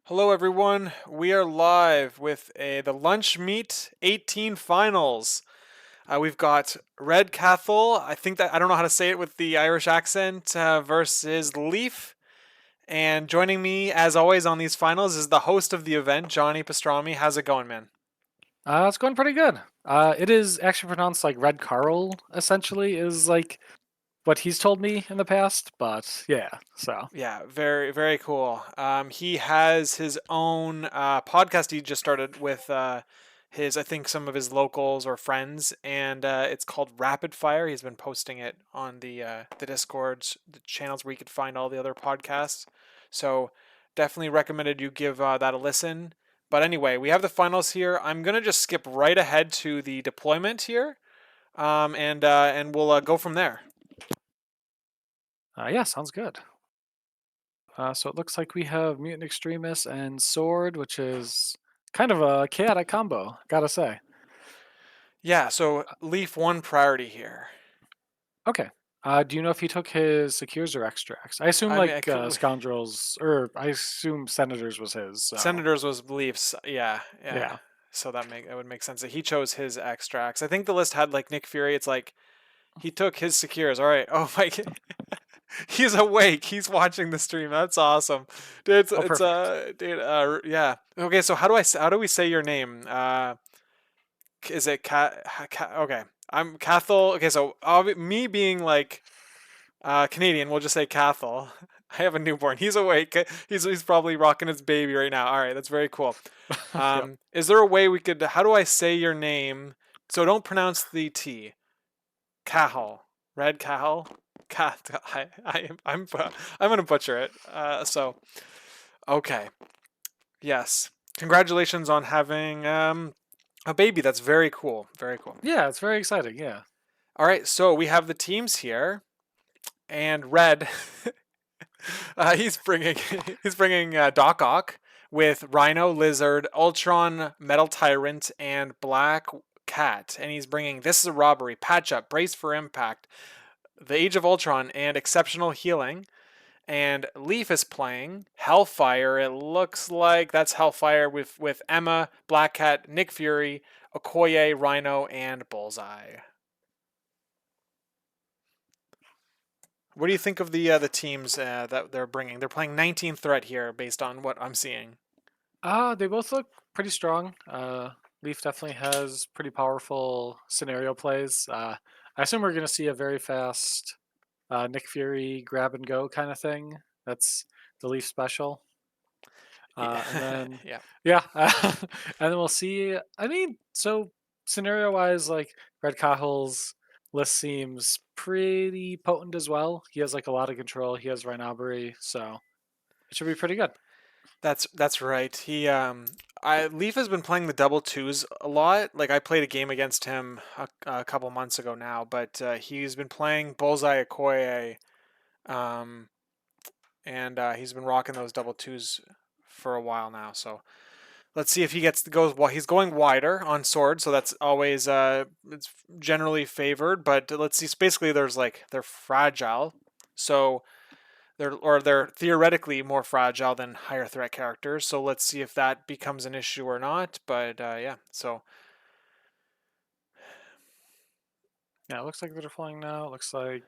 Hello, everyone. We are live with the Lunch Meet 18 finals. We've got Redcathal. I don't know how to say it with the Irish accent versus Leif. And joining me, as always, on these finals is the host of the event, Johnny Pastrami. How's it going, man? It's going pretty good. It is actually pronounced like Red Carl, essentially, is like what he's told me in the past. But yeah, so Yeah, very, very cool. He has his own podcast he just started with I think, some of his locals or friends, and it's called Rapid Fire. He's been posting it on the Discords, the channels where you could find all the other podcasts. So definitely recommended you give that a listen. But anyway, we have the finals here. I'm gonna just skip right ahead to the deployment here, and we'll go from there. yeah, sounds good. So it looks like we have Mutant Extremist and Sword, which is kind of a chaotic combo, gotta say. Yeah, so Leaf one priority here. Okay. Do you know if he took his secures or extracts? I assume I mean, I like could. scoundrels, or I assume senators was his. So Senators was beliefs. Yeah, yeah. yeah, So that would make sense that he chose his extracts. I think the list had like Nick Fury. It's like he took his secures. All right. Oh my. He's awake. He's watching the stream. That's awesome, dude. oh It's perfect. dude. Yeah. Okay. So how do we say your name? Is it okay. I'm Cathal. Okay. So me being like Canadian, we'll just say Cathal. I have a newborn. He's awake. He's probably rocking his baby right now. All right, that's very cool. Yep. Is there a way we could? How do I say your name? So don't pronounce the T. Cahal. Red Cahal. I'm gonna butcher it. So okay. Yes. Congratulations on having a baby. That's very cool. Very cool. Yeah, it's very exciting. Yeah. All right. So we have the teams here, and Red. He's bringing Doc Ock with Rhino, Lizard, Ultron, Metal Tyrant, and Black Cat, and he's bringing This Is a Robbery, Patch Up, Brace for Impact, The Age of Ultron, and Exceptional Healing. And Leaf is playing Hellfire. It looks like that's Hellfire with Emma, Black Cat, Nick Fury, Okoye, Rhino, and Bullseye. What do you think of the teams that they're bringing? They're playing 19 threat here, based on what I'm seeing. They both look pretty strong. Leaf definitely has pretty powerful scenario plays. I assume we're going to see a very fast Nick Fury grab and go kind of thing. That's the Leaf special. And then, Yeah. yeah, and then we'll see. I mean, so scenario wise, like Red Cahill's list seems pretty potent as well. He has like a lot of control. He has Rhinobbery, so it should be pretty good. That's right. I Leaf has been playing the double twos a lot. Like I played a game against him a couple months ago now, but he's been playing Bullseye Okoye, um, and he's been rocking those double twos for a while now. So let's see if he goes. Well, he's going wider on sword, so that's always it's generally favored. But let's see. Basically, they're fragile, so they're theoretically more fragile than higher threat characters. So let's see if that becomes an issue or not. But yeah, so Yeah, it looks like they're flying now. It looks like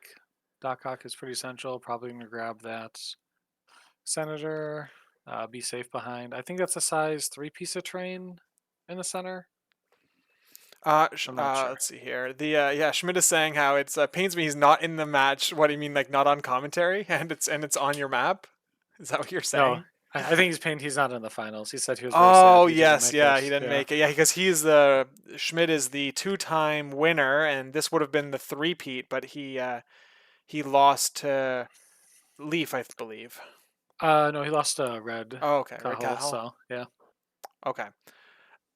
Doc Ock is pretty central. Probably going to grab that Senator. Be safe behind. I think that's a size 3 piece of train in the center. I'm not sure. let's see here. The yeah, Schmidt is saying how it's pains me he's not in the match. What do you mean, like not on commentary, and it's on your map? Is that what you're No, saying? I think he's pained he's not in the finals. He said he was very sad Oh he didn't yes, make yeah, it. he didn't Yeah. make it. Yeah, because he's the Schmidt is the two-time winner, and this would have been the three-peat, but he lost to Leaf, I believe. No, he lost Red Oh, okay, Red Cahil, Cat. so yeah. Okay.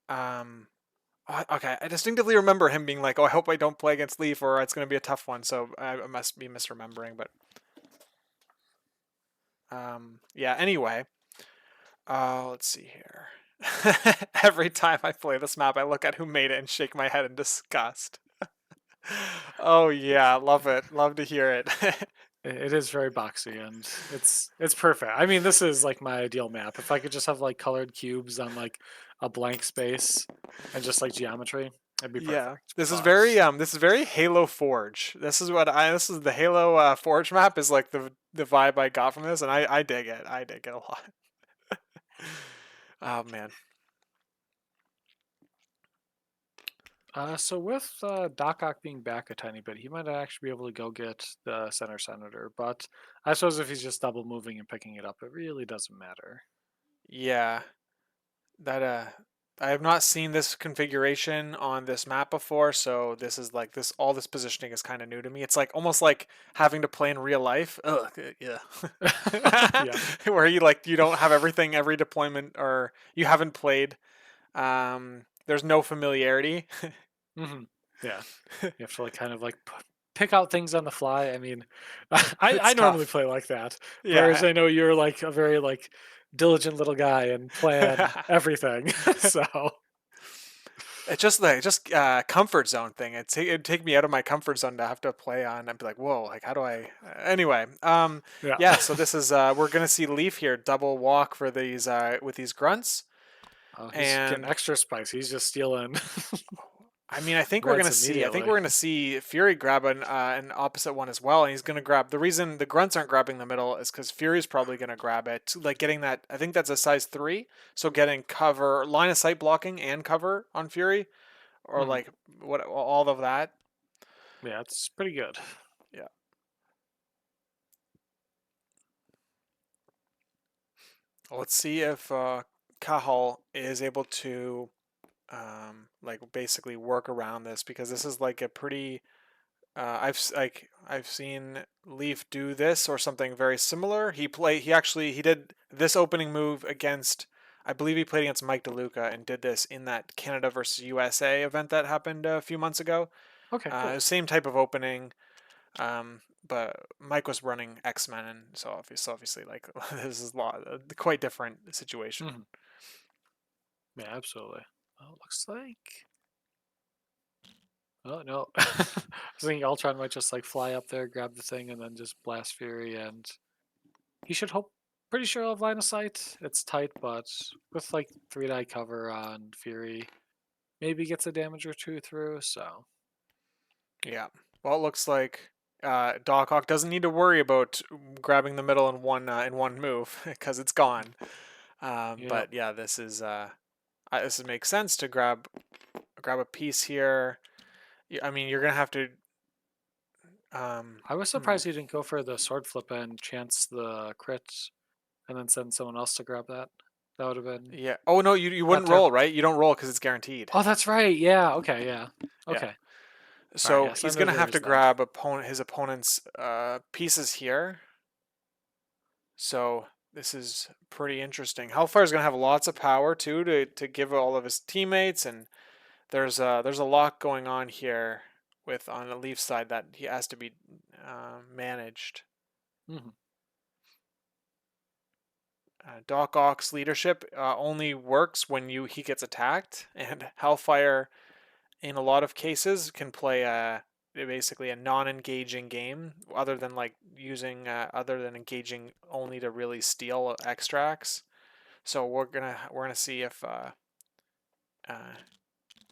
Um, okay. I distinctively remember him being like, "Oh, I hope I don't play against Leaf, or it's going to be a tough one." So I must be misremembering. But yeah. Anyway, let's see here. Every time I play this map, I look at who made it and shake my head in disgust. Oh yeah, love it. Love to hear it. It is very boxy and it's perfect. I mean, this is like my ideal map. If I could just have like colored cubes on like a blank space and just like geometry, it'd be Yeah, perfect. But this is very Halo Forge. This is the Halo Forge map is like the vibe I got from this, and I dig it. I dig it a lot. Oh man. so with Doc Ock being back a tiny bit, he might actually be able to go get the center senator. But I suppose if he's just double moving and picking it up, it really doesn't matter. Yeah, that I have not seen this configuration on this map before, so this is like this all this positioning is kind of new to me. It's like almost like having to play in real life. Ugh, yeah. Yeah. Where you don't have everything every deployment or you haven't played. There's no familiarity. hmm Yeah. You have to like kind of like pick out things on the fly. I mean, I It's normally tough. play like that, whereas Yeah. I know you're like a very like diligent little guy and plan everything. So It's just comfort zone thing. It'd take me out of my comfort zone to have to play on. I'd be like, whoa, like how do I? Anyway, yeah. yeah. So this is we're gonna see Leaf here double walk for these with these grunts, Oh, he's getting and extra spice. He's just stealing I mean, I think we're reds gonna see. I think we're immediately. gonna see Fury grab an opposite one as well, and he's gonna grab. The reason the grunts aren't grabbing the middle is because Fury's probably gonna grab it, like getting that. I think that's a size 3, so getting cover, line of sight blocking, and cover on Fury, or Mhm. like what all of that. Yeah, it's pretty good. Yeah. Let's see if Cahal is able to like basically work around this because this is like a pretty I've seen Leaf do this or something very similar. He did this opening move against I believe he played against Mike DeLuca and did this in that Canada versus USA event that happened a few months ago. Okay, cool. Same type of opening, but Mike was running X Men, and so obviously like this is quite different situation. Mhm. Yeah, absolutely. Oh, looks like. Oh no, I was thinking Ultron might just like fly up there, grab the thing, and then just blast Fury, and he should hope. Pretty sure I'll have line of sight. It's tight, but with like 3 die cover on Fury, maybe gets a damage or two through. So Yeah. Well, it looks like Doc Ock doesn't need to worry about grabbing the middle in one move because it's gone. yep. But yeah, this makes sense to grab a piece here. I mean, you're gonna have to. Um, I was hmm, surprised he didn't go for the sword flip and chance the crit, and then send someone else to grab that. That would have been yeah. Oh no, you not wouldn't roll, terrible. right? You don't roll because it's guaranteed. Oh, that's right. Yeah. Okay. Yeah. Yeah. Okay. All right. So Yes, I he's know gonna there have is to that. grab his opponent's pieces here. So this is pretty interesting. Hellfire's gonna have lots of power too to give all of his teammates, and there's a lot going on here with on the Leaf side that he has to be managed. Hmm Doc Ock's leadership only works when he gets attacked, and Hellfire in a lot of cases can play basically a non-engaging game other than engaging only to really steal extracts. So we're gonna see if uh,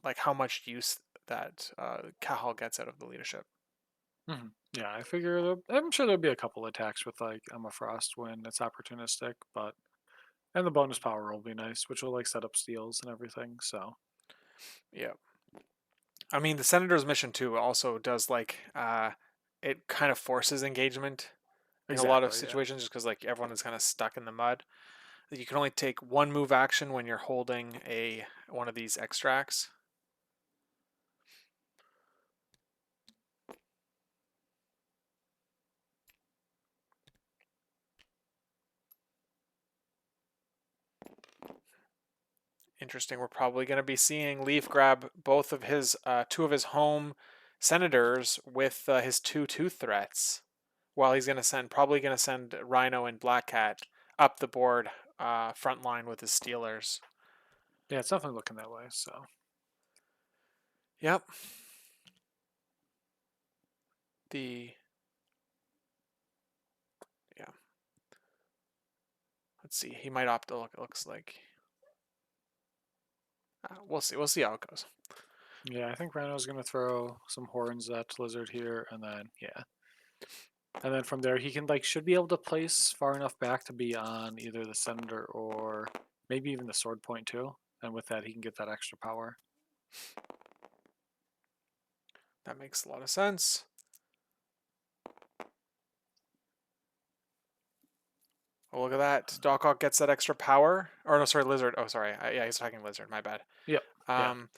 like how much use that Cahal gets out of the leadership. hmm Yeah, I figure I'm sure there'll be a couple attacks with like Emma Frost when it's opportunistic, but and the bonus power will be nice, which will like set up steals and everything. So Yeah. I mean, the Senator's mission too also does it kind of forces engagement in a lot of exactly. Yeah. situations just because like everyone is kind of stuck in the mud. You can only take one move action when you're holding a one of these extracts. Interesting. We're probably going to be seeing Leaf grab both of his two of his home senators with his two threats. While he's going to probably going to send Rhino and Black Cat up the board front line with his Steelers. Yeah, it's definitely looking that way. So Yep. The Let's see. He might opt to look. It looks like. We'll see. We'll see how it goes. Yeah, I think Rhino's gonna throw some horns at Lizard here, and then yeah, and then from there he can like should be able to place far enough back to be on either the Senator or maybe even the sword point too. And with that, he can get that extra power. That makes a lot of sense. Oh, look at that. Doc Ock gets that extra power. Or no, sorry, Lizard. Oh, sorry. Yeah, he's attacking Lizard. My bad. Yep. Yeah. Um,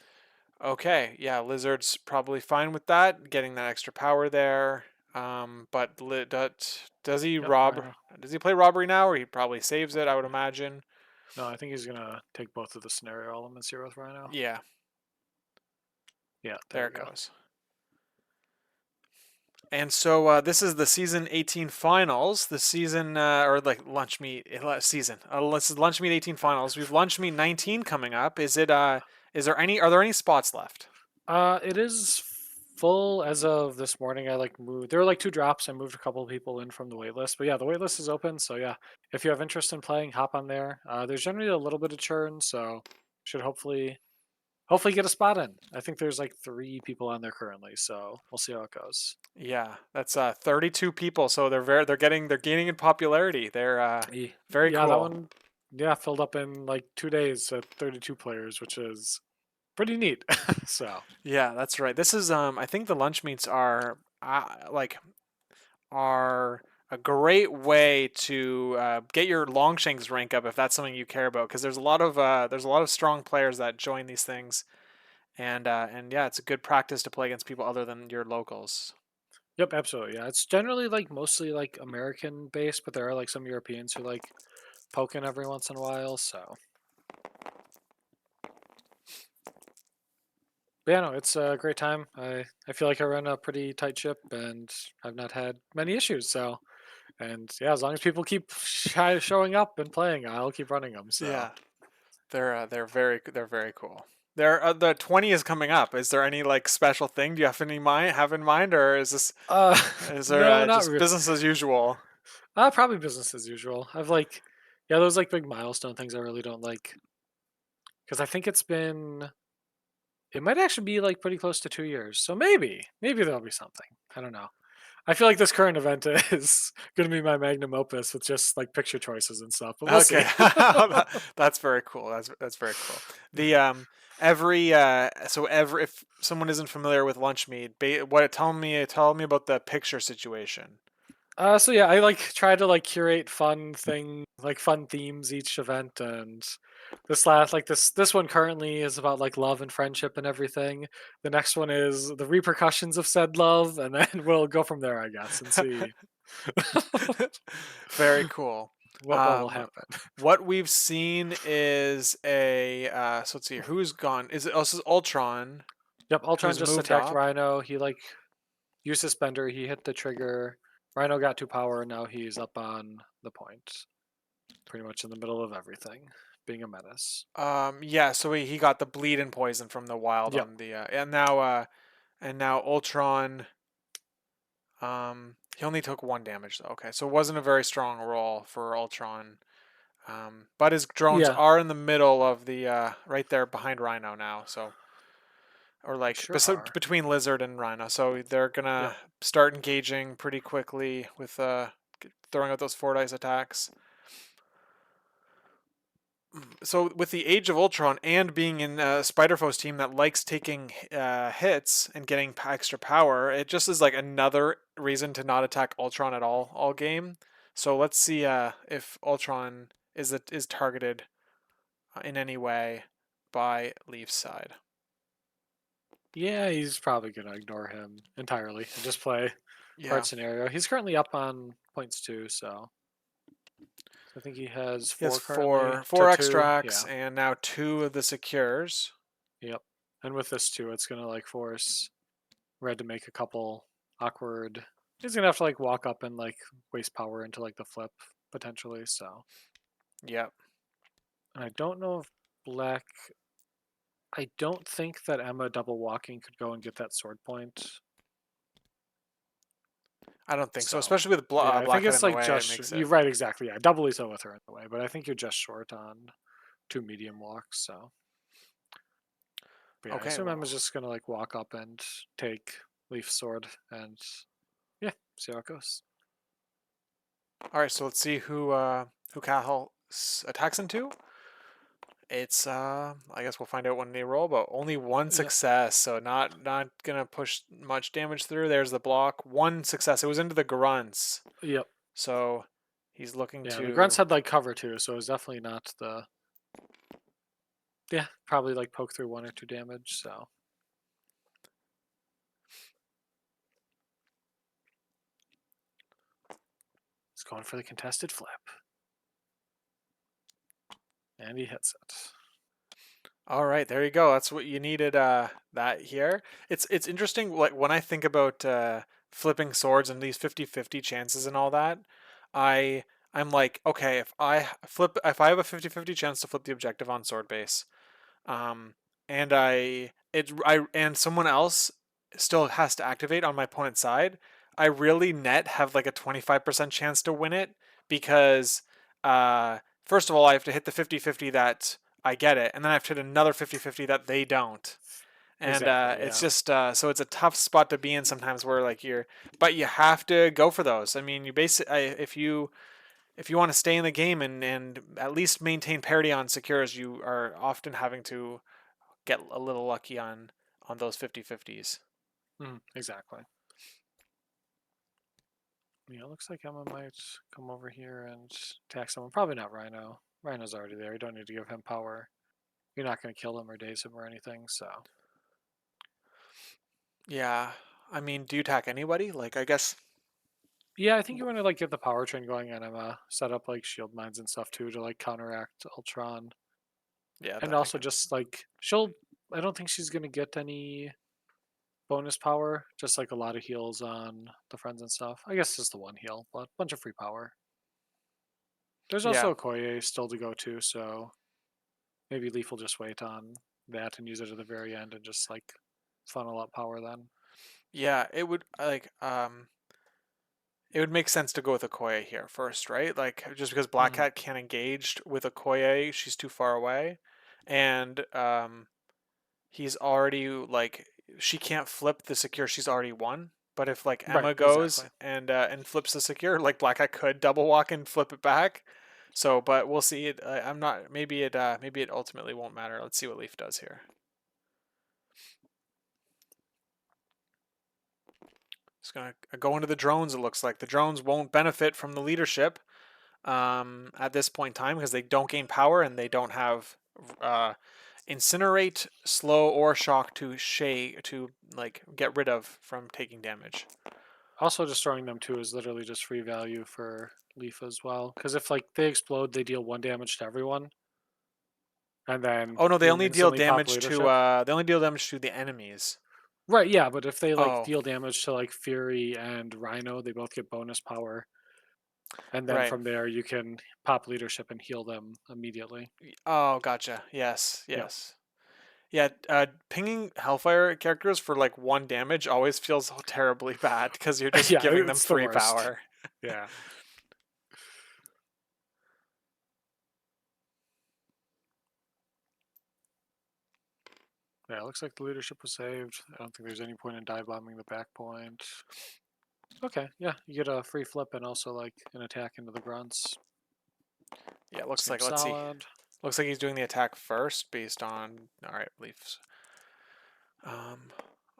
okay. Yeah, Lizard's probably fine with that, getting that extra power there. But does he Yep. rob? Rhino. Does he play robbery now, or he probably saves it? I would imagine. No, I think he's gonna take both of the scenario elements here with Rhino. Yeah, Yeah. There there we it go. goes. And so this is the season 18 finals. The season or like lunch meet season. This is lunch meet 18 finals. We've lunch meet 19 coming up. Is there any? Are there any spots left? It is full as of this morning. I like moved. There were like 2 drops. I moved a couple of people in from the waitlist, but yeah, the waitlist is open. So yeah, if you have interest in playing, hop on there. There's generally a little bit of churn, so should hopefully get a spot in. I think there's like 3 people on there currently, so we'll see how it goes. Yeah, that's 32 people. So they're gaining in popularity. They're very Yeah, that cool. one, yeah, filled up in like 2 days at 32 players, which is pretty neat. So Yeah, that's right. This is I think the lunch meets are a great way to get your Longshanks rank up if that's something you care about, because there's a lot of strong players that join these things, and yeah, it's a good practice to play against people other than your locals. yep, absolutely. Yeah, it's generally like mostly like American based, but there are like some Europeans who like poking every once in a while. So, but yeah, no, it's a great time. I feel like I run a pretty tight ship, and I've not had many issues. So, and yeah, as long as people keep showing up and playing, I'll keep running them. So, Yeah, they're very cool. The 20 is coming up. Is there any like special thing? Do you have in mind, or uh, is there no, not just really. business as usual? Probably business as usual. I've like, yeah, those like big milestone things I really don't like because I think it might actually be like pretty close to 2 years. So maybe there'll be something. I don't know. I feel like this current event is going to be my magnum opus with just like picture choices and stuff, but we'll Okay, see. that's very cool. That's very cool. The every if someone isn't familiar with lunch meat, tell me about the picture situation. So yeah, I like try to like curate fun themes each event, and this one currently is about like love and friendship and everything. The next one is the repercussions of said love, and then we'll go from there, I guess, and see Very cool. what will Um, happen. what we've seen is a so let's see who's gone. Is it? Oh, this is Ultron Yep, Ultron who's just moved attacked up. Rhino. He like used his bender. He hit the trigger. Rhino got 2 power. And now he's up on the point, pretty much in the middle of everything, being a menace. Yeah, so he got the bleed and poison from the wild Yep. on the and now Ultron. He only took 1 damage though. Okay, so it wasn't a very strong roll for Ultron. But his drones Yeah, are in the middle of the right there behind Rhino now. So or they like sure are. between Lizard and Rhino. So they're Yep. gonna start engaging pretty quickly with throwing out those 4 dice attacks. So with the Age of Ultron and being in Spider-Foe's team that likes taking hits and getting extra power, it just is like another reason to not attack Ultron at all game. So let's see if Ultron is targeted in any way by Leaf's side. Yeah, he's probably gonna ignore him entirely and just play Yeah, hard scenario. He's currently up on points too, so I think he has he has 4 currently four to 2. extracts Yeah. and now 2 of the secures. Yep. And with this too, it's gonna like force Red to make a couple awkward. He's gonna have to like walk up and like waste power into like the flip potentially. So, Yep. and I don't know if Black. I don't think that Emma double walking could go and get that sword point. I don't think so, So especially with yeah, I think Blackhead it's in the like way. It just makes it. you're right exactly. Yeah, doubly so with her in the way, but I think you're just short on 2 medium walks. So but yeah, I Okay, assume Emma's well, just gonna like walk up and take Leaf's sword and yeah, see how it goes. all right. So let's see who Cathal attacks into. It's I guess we'll find out when they roll, but only one Yep. success, so not gonna push much damage through. There's the block. One success. It was into the grunts, Yep. so he's looking Yeah, the grunts to. had like cover too, so it's definitely not the yeah, probably like poke through 1 or 2 damage, so he's going for the contested flip. And he hits it. All right, there you go. That's what you needed. That here. It's interesting. Like when I think about flipping swords and these 50-50 chances and all that, I I'm like, okay, if I have a 50-50 chance to flip the objective on sword base, um, and I someone else still has to activate on my opponent's side, I really net have like a 25% chance to win it because first of all I have to hit the 50-50 that I get it, and then I have to hit another 50-50 that they don't. And Exactly, it's yeah. just so it's a tough spot to be in sometimes where like but you have to go for those. I mean, you basically if you want to stay in the game and at least maintain parity on secures, you are often having to get a little lucky on those 50-50s. Exactly. Yeah, it looks like Emma might come over here and attack someone. Probably not Rhino. Rhino's already there. You don't need to give him power. You're not going to kill him or daze him or anything, so. Yeah, I mean, do you attack anybody? Like, I guess. Yeah, I think you want to like get the power train going on Emma. Set up like shield mines and stuff too to like counteract Ultron. Yeah, And that I also can. just like I don't think she's going to get any bonus power, just like a lot of heals on the friends and stuff. I guess just the one heal, but a bunch of free power. There's Yeah, also Okoye still to go to, so maybe Leaf will just wait on that and use it at the very end and just like funnel up power then. yeah. It would make sense to go with Okoye here first, right? Like, just because Black Mm, Cat can't engage with Okoye, she's too far away, and he's already like she can't flip the secure. She's already won. But if like right, Emma goes exactly. and flips the secure, like Black Cat could double walk and flip it back. So, but we'll see. I'm not. Maybe it ultimately won't matter. Let's see what Leaf does here. It's gonna go into the drones. It looks like the drones won't benefit from the leadership at this point in time because they don't gain power and they don't have uh, incinerate, slow, or shock to like get rid of from taking damage. Also, destroying them too is literally just free value for Leaf as well. Because if like they explode, they deal 1 damage to everyone, and then Oh no, they you only deal instantly pop damage to leadership. the enemies. Right, yeah, but if they like Oh, deal damage to like Fury and Rhino, they both get bonus power, and then right. from there you can pop leadership and heal them immediately. Oh, gotcha. Yes, Yep. yes. Yeah, pinging Hellfire characters for like one damage always feels terribly bad because you're just Yeah, giving them it's the free worst. power. Yeah. Yeah, it looks like the leadership was saved. I don't think there's any point in dive bombing the back point. Okay, yeah, you get a free flip and also like an attack into the grunts. Yeah, it looks like. Seems Let's see. solid. Looks like he's doing the attack first based on. All right, Leafs.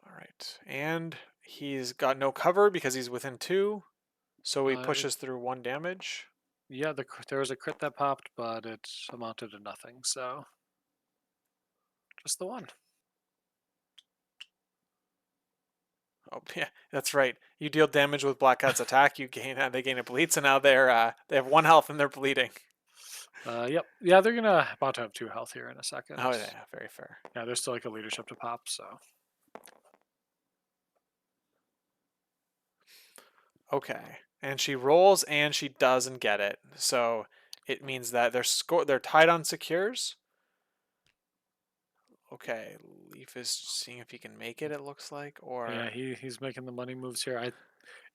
All right, and he's got no cover because he's within two, so he It, pushes through one damage. yeah, there was a crit that popped, but it amounted to nothing. So just the one. Oh yeah, that's right. You deal damage with Black Cat's attack, you gain they gain a bleed, so now they have 1 health and they're bleeding. Yep. Yeah, they're gonna about to have 2 health here in a Oh second. yeah, very fair. Yeah, there's still like a leadership to pop. So Okay, and she rolls and she doesn't get it, so it means that they're tied on secures. Okay, Leaf is seeing if he can make it. It looks like, yeah, or he's making the money moves here.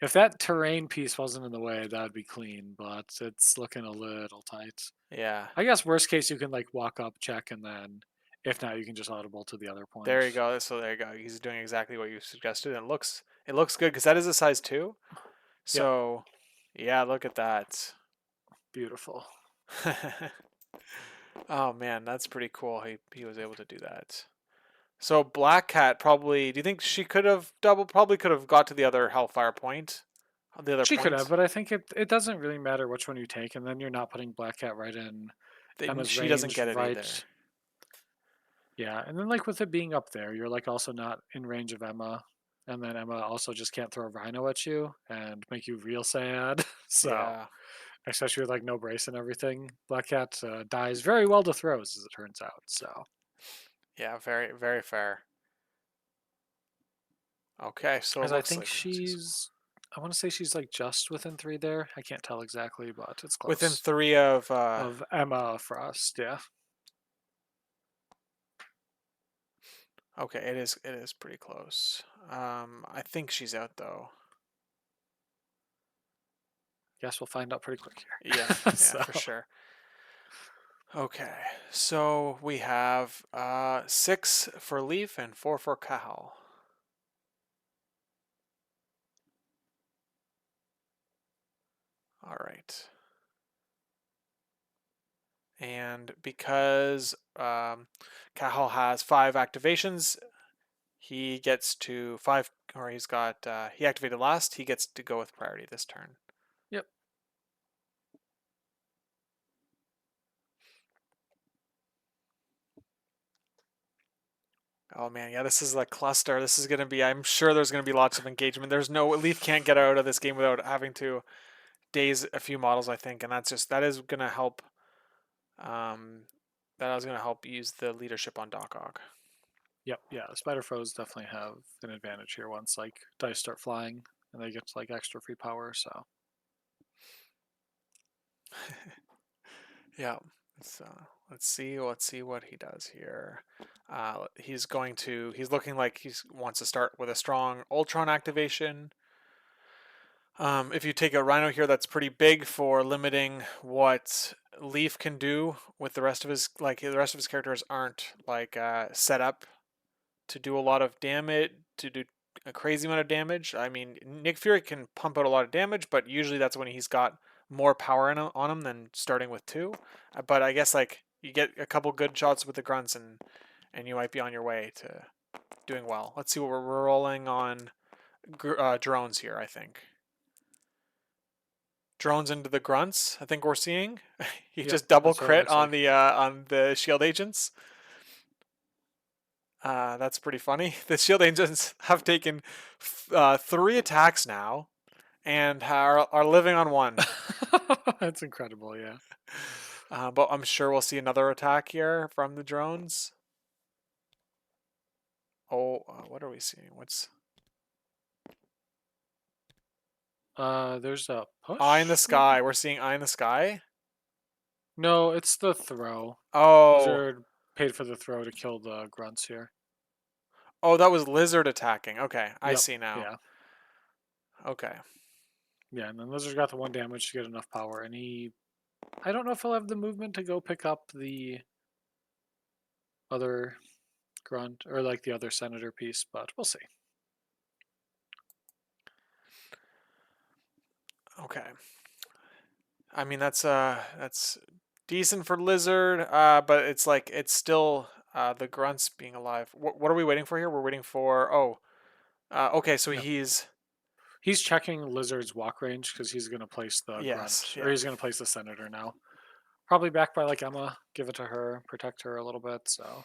If that terrain piece wasn't in the way, that would be clean, but it's looking a little tight. Yeah. I guess worst case you can like walk up, check, and then if not, you can just audible to the other point. There you go. So there you go. He's doing exactly what you suggested. And it looks good because that is a size 2. Yep, So yeah, look at that. beautiful. Oh man, that's pretty cool. He was able to do that. So Black Cat probably. Do you think she could have double? Probably could have got to the other Hellfire point. The other She could have, point. but I think it doesn't really matter which one you take, and then you're not putting Black Cat right in Emma's She doesn't range, get it either. right? Yeah, and then like with it being up there, you're like also not in range of Emma, and then Emma also just can't throw a Rhino at you and make you real sad. So Yeah. especially with like no brace and everything, Black Cat dies very well to throws, as it turns out. So Yeah. Very very fair. Okay, so it as I looks think like we're gonna see some I want to say she's like just within 3 there. I can't tell exactly, but it's within close. 3 of. Of Emma Frost, yeah. Okay, it is pretty close. I think she's out though. Guess we'll find out pretty quick Yeah, here. yeah, So for sure. Okay, so we have 6 for Leaf and 4 for Cahal. All right. And because Cahal has 5 activations, he gets to 5, or he activated last, he gets to go with priority this turn. yep. Oh man, yeah, this is a cluster. This is going to be, I'm sure there's going to be lots of engagement. There's no, Leaf can't get out of this game without having to daze a few models, I think, and that is going to help. Um, that is going to help use the leadership on Doc Ock. Yep, yeah. Spider foes definitely have an advantage here once like dice start flying and they get like extra free power, so Yeah. So let's see what he does here. He's looking like he wants to start with a strong Ultron activation. If you take a Rhino here, that's pretty big for limiting what Leaf can do with the rest of his, like the rest of his characters aren't like set up to do a lot of damage, to do a crazy amount of damage. I mean, Nick Fury can pump out a lot of damage, but usually that's when he's got more power on him than starting with 2. But I guess like you get a couple good shots with the grunts and you might be on your way to doing well. Let's see what we're rolling on drones here, I think. Drones into the grunts, I think we're seeing. He yep, just double that's what it crit looks like. on the shield agents. That's pretty funny. The shield agents have taken 3 attacks now and are living on 1. That's incredible, yeah. But I'm sure we'll see another attack here from the drones. Oh, what are we seeing? What's There's a Eye in the push, sky? maybe? We're seeing Eye in the sky. No, it's the throw. Oh, Lizard paid for the throw to kill the grunts here. oh, that was Lizard attacking. Okay, I Yep, see now. yeah. Okay. Yeah, and then Lizard got the 1 damage to get enough power, and I don't know if he'll have the movement to go pick up the other grunt or like the other senator piece, but we'll see. Okay. I mean that's decent for Lizard, but it's like it's still the grunts being alive. What are we waiting for here? We're waiting for okay, so Yep. He's checking Lizard's walk range because he's going to place the yes, grunt, or yeah. he's going to place the senator now. Probably backed by like Emma. Give it to her, protect her a little bit. So,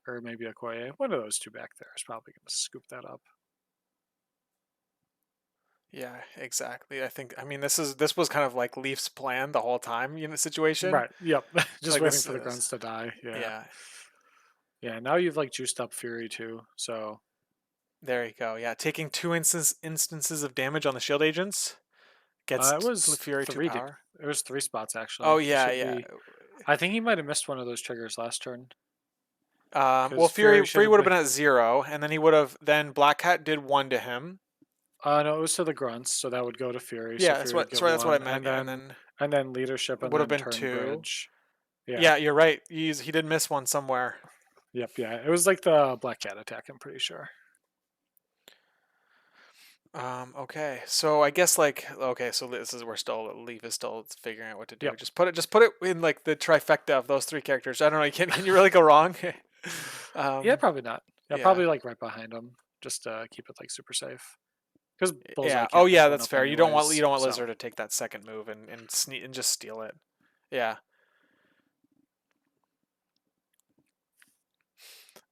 or maybe a Koye. One of those 2 back there is probably going to scoop that up. Yeah, exactly. I mean this was kind of like Leaf's plan the whole time in the situation. Right. Yep. Just Like waiting this for the is grunts to die. Yeah. yeah. Yeah. Now you've like juiced up Fury too. So There you go. Yeah, taking 2 instances of damage on the shield agents gets it was Fury 2 3. power. It was 3 spots actually. Oh He yeah, should yeah. be. I think he might have missed one of those triggers last turn Well, because Fury should Fury have would have been. been at 0, and then he would have then Black Cat did 1 to him. No, it was to the grunts, so that would go to Fury. So Yeah, Fury would get sorry, that's what I one, meant. And then and then leadership, it and would have then been turn 2. bridge. Yeah. Yeah, you're right. He did miss one somewhere. Yep. Yeah. It was like the Black Cat attack. I'm pretty sure. Okay, so I guess like okay, so this is we're still Leaf is still figuring out what to do. Yep. Just put it in like the trifecta of those 3 characters. I don't know. Can you really go wrong? Yeah. um, Probably not. Yeah. yeah, Probably like right behind him. Just keep it like super safe. Because Bullseye yeah. Oh can't pick yeah, one that's up fair. You anyways. don't want So Lizard to take that second move and just steal it. Yeah,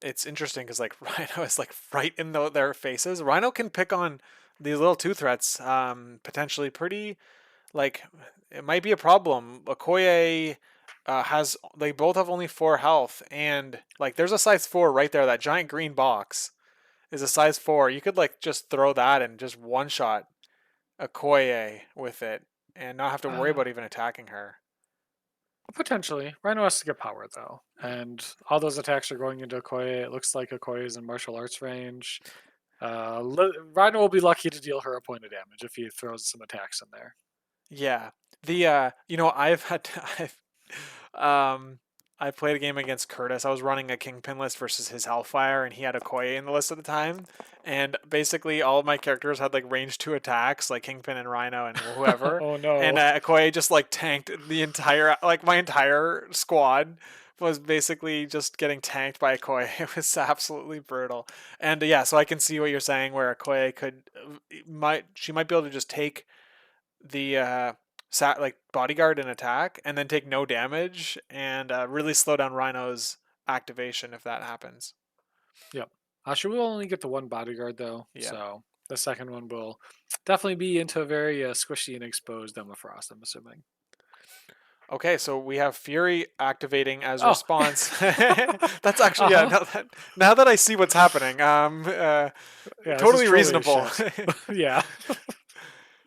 it's interesting because like Rhino is like right in their faces. Rhino can pick on these little two threats, potentially pretty. Like, it might be a problem. Okoye has they both have only 4 health, and like there's a size 4 right there. That giant green box is a size 4. You could like just throw that and just one shot Okoye with it, and not have to worry uh, about even attacking her. potentially, Rhino has to get power though, and all those attacks are going into Okoye. It looks like Okoye is in martial arts range. Rhino will be lucky to deal her a point of damage if he throws some attacks in there. Yeah. The I've had um I played a game against Curtis. I was running a Kingpin list versus his Hellfire, and he had a Koye in the list at the time. And basically all of my characters had like range 2 attacks, like Kingpin and Rhino and whoever. Oh And no. Koye just like tanked the entire like my entire squad was basically just getting tanked by Koye. It was absolutely brutal. And yeah, so I can see what you're saying where Koye she might be able to just take the like bodyguard and attack, and then take no damage and really slow down Rhino's activation if that happens. Yep. She will only get the one bodyguard though, Yeah. so the second one will definitely be into a very squishy and exposed Emma Frost, I'm assuming. Okay, so we have Fury activating as Oh. response. That's actually yeah. Uh-huh. Now that I see what's happening, Yeah, this is totally truly a reasonable. shit. Yeah.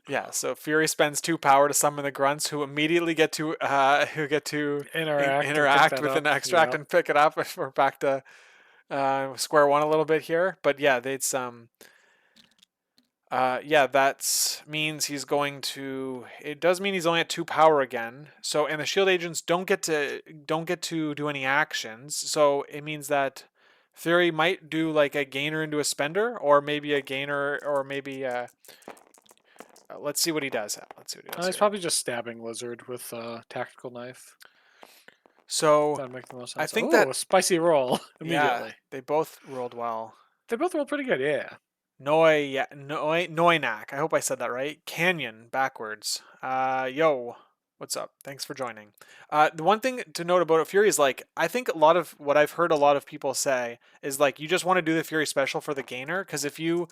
Yeah, so Fury spends 2 power to summon the grunts, who immediately get to Interact and pick interact that with an up. extract Yep. and pick it up. If we're back to square one a little bit here, but yeah, it's yeah, that means he's going to. It does mean he's only at 2 power again. So, and the shield agents don't get to do any actions. So it means that Fury might do like a gainer into a spender, or maybe a gainer, or maybe let's see what he does. Let's see what he does He's here. probably just stabbing Lizard with a tactical knife. So That'd make the most I sense. think Oh, that a spicy roll yeah, immediately. they both rolled well. They both roll pretty good, yeah. Noinak. I hope I said that right. Canyon backwards. Yo, what's up? Thanks for joining. The one thing to note about Fury is like I think a lot of what I've heard a lot of people say is like you just want to do the Fury special for the gainer, because if you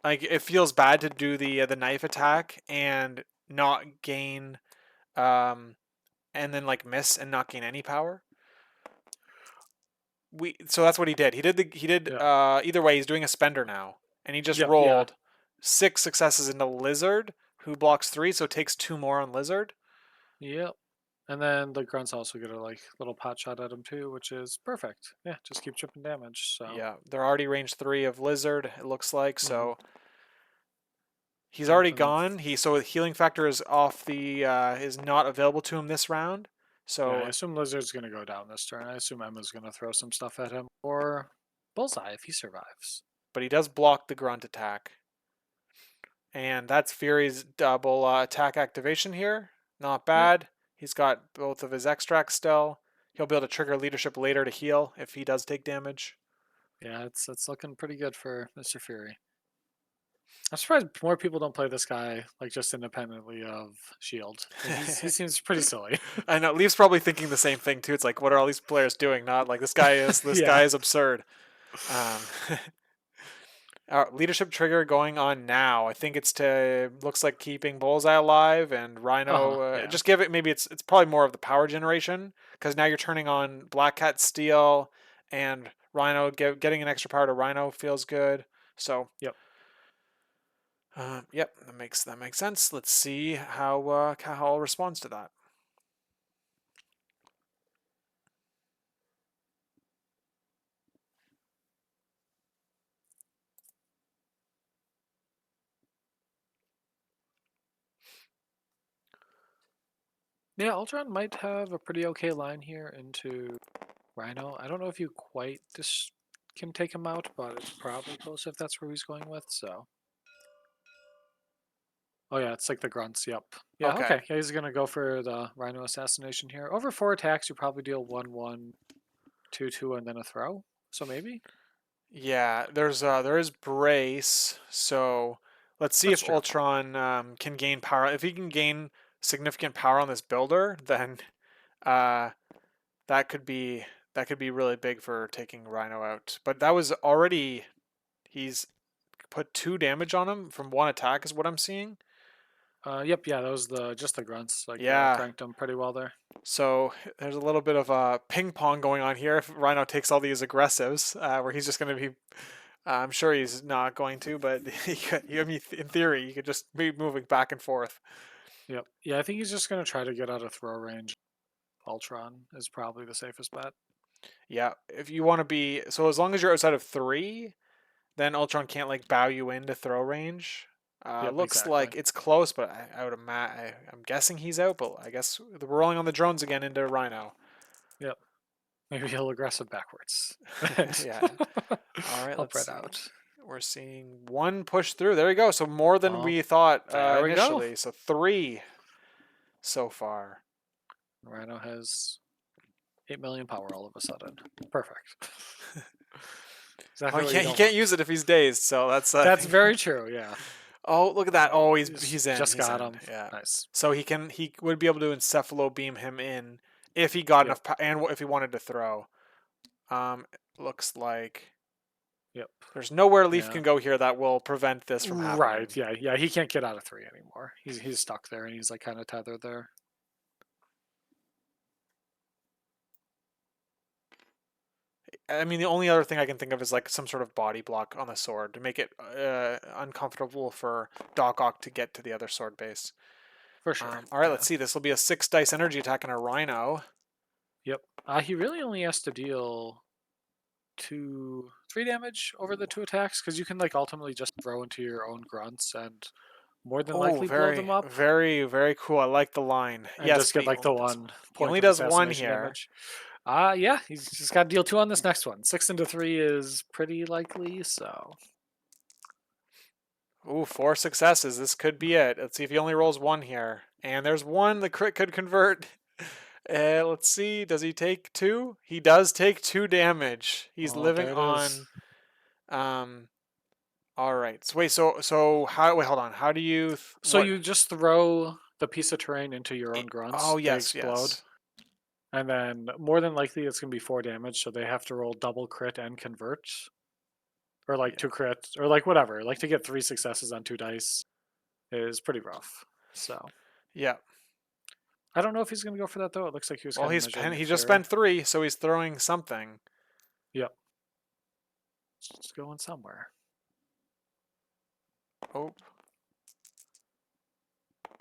like, it feels bad to do the knife attack and not gain um and then like miss and not gain any power. So that's what he did. He did Yep. either way. He's doing a spender now, and he just Yep, yeah. rolled 6 successes into Lizard, who blocks 3, so takes 2 more on Lizard. Yep. And then the grunts also get a like little pot shot at him too, which is perfect. Yeah, just keep chipping damage. So Yeah, they're already range 3 of Lizard. It looks like mhm. so. He's Yep, already and then gone. So healing factor is off the is not available to him this round. yeah, I So, assume Lizard's gonna go down this turn. I assume Emma's gonna throw some stuff at him. Or Bullseye if he survives. but he does block the grunt attack, and that's Fury's double attack activation here. Not Yep. bad. He's got both of his extracts still. He'll be able to trigger leadership later to heal if he does take damage. Yeah, it's looking pretty good for Mr. Fury. I'm surprised more people don't play this guy like just independently of Shield. Like he seems pretty silly. I know Leaf's probably thinking the same thing too. It's like, what are all these players doing? Not like this Yeah. guy is absurd. Um, our leadership trigger going on now. I think it's to looks like keeping Bullseye alive and Uh-huh. Rhino. Yeah. Just give it. Maybe it's probably more of the power generation, because now you're turning on Black Cat Steel and Rhino. Getting an extra power to Rhino feels good. So Yep. yep, that makes sense. Let's see how Cahal responds to that. Yeah, Ultron might have a pretty okay line here into Rhino. I don't know if you quite can take him out, but it's probably close if that's where he's going with. So, oh yeah, it's like the grunts. Yep. Yeah. Okay. Okay. Yeah, he's gonna go for the Rhino assassination here. Over 4 attacks, you probably deal 1/1, 2/2, and then a throw. So maybe Yeah, there is brace, so let's see that's if true. Ultron can gain power. If he can gain significant power on this builder, then uh, that could be that could be really big for taking Rhino out. But that was already he's put 2 damage on him from 1 attack, is what I'm seeing. Yep. Yeah, that was the just the grunts. Like Yeah, cranked him pretty well there. so there's a little bit of ping pong going on here. If Rhino takes all these aggressives, where he's just going to be I'm sure he's not going to, but I mean, in theory, you could just be moving back and forth. Yep. Yeah, I think he's just gonna try to get out of throw range. Ultron is probably the safest bet. Yeah, if you want to be so as long as you're outside of 3, then Ultron can't like bow you into throw range. Yep. Looks Exactly. like it's close, but I'm guessing he's out. But I guess we're rolling on the drones again into Rhino. Yep. Maybe he'll aggressive backwards. Nice. Yeah. All right. Help Let's right see. out. We're seeing 1 push through. There you go. So more than Oh, we thought there we go. initially. So 3 so far. Rhino has 8 million power all of a sudden. Perfect. Oh, Exactly what you he don't can't want. use it if he's dazed. So that's I That's think. very true. Yeah. Oh, look at that. Oh, Oh, he's he's in. just He's got in. him. Yeah. Nice. So he would be able to encephalo beam him in if he got Yep. enough and if he wanted to throw. Looks like Yep. there's nowhere Leaf Yeah. can go here that will prevent this from Right. happening. Yeah. Yeah. He can't get out of 3 anymore. He's stuck there and he's like kind of tethered there. I mean, the only other thing I can think of is like some sort of body block on the sword to make it uncomfortable for Doc Ock to get to the other sword base. For sure. All right, let's Yeah. see. This will be a 6 dice energy attack on a Rhino. Yep. He really only has to deal 3 damage over the 2 attacks because you can like ultimately just throw into your own grunts and more than Oh, likely blow them up very cool. I like the line. and Yes, just but get like the one he point only of does 1 assassination here. damage. Yeah, he's just got to deal 2 on this next one. 6 into 3 is pretty likely, so Ooh, 4 successes. This could be it. Let's see if he only rolls 1 here. And there's 1. The crit could convert. Let's see. Does he take 2? He does take 2 damage. He's oh, living there it is. on. Um. All right. So wait. So how? Wait. Hold on. How do you? So What? you just throw the piece of terrain into your own Oh grunts. They yes, explode, yes. and then more than likely it's gonna be 4 damage. So they have to roll double crit and convert, or like Yeah. 2 crits, or like whatever. Like to get 3 successes on 2 dice is pretty rough. So Yeah. I don't know if he's gonna go for that though. It looks like he was Well, kind of measuring he Nick just Fury. spent 3, so he's throwing something. Yep, it's going somewhere. Oh,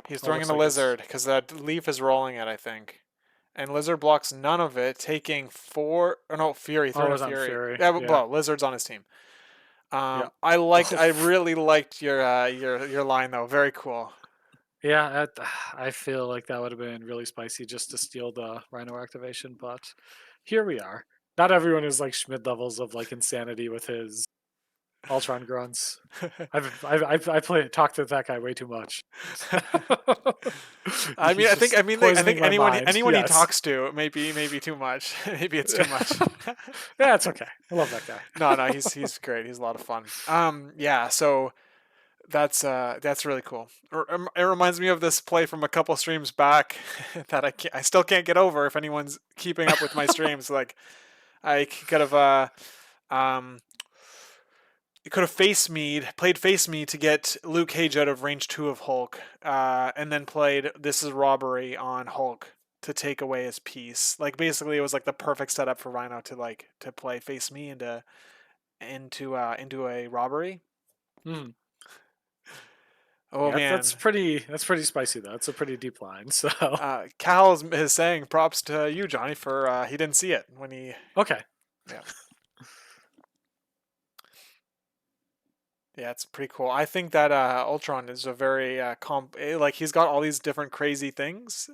he's Oh, throwing in looks a like it's. lizard because that leaf is rolling it, I think. And lizard blocks none of it, taking 4. Oh no, fury. Oh, it Throwing a was on fury. Fury. Yeah, Yeah. well, lizard's on his team. Yeah. I really liked your line though. Very cool. Yeah, I feel like that would have been really spicy just to steal the Rhino activation, but here we are. Not everyone is like Schmid levels of like insanity with his Ultron grunts. I play talk to that guy way too much. He's just I think poisoning my mind. anyone he Yes. talks to maybe too much. Maybe it's too much. Yeah, it's okay. I love that guy. No, he's great. He's a lot of fun. Yeah. So that's really cool. It reminds me of this play from a couple streams back that I still can't get over. If anyone's keeping up with my streams, like I could have um could have played face me to get Luke Cage out of range 2 of Hulk, and then played This Is Robbery on Hulk to take away his piece. Like basically, it was like the perfect setup for Rhino to play face me into a robbery. Hmm. Oh Yeah, man, that's pretty spicy though. It's a pretty deep line. So Cal is saying props to you, Johnny, for he didn't see it when he. okay. Yeah, yeah, it's pretty cool. I think that Ultron is a very like he's got all these different crazy things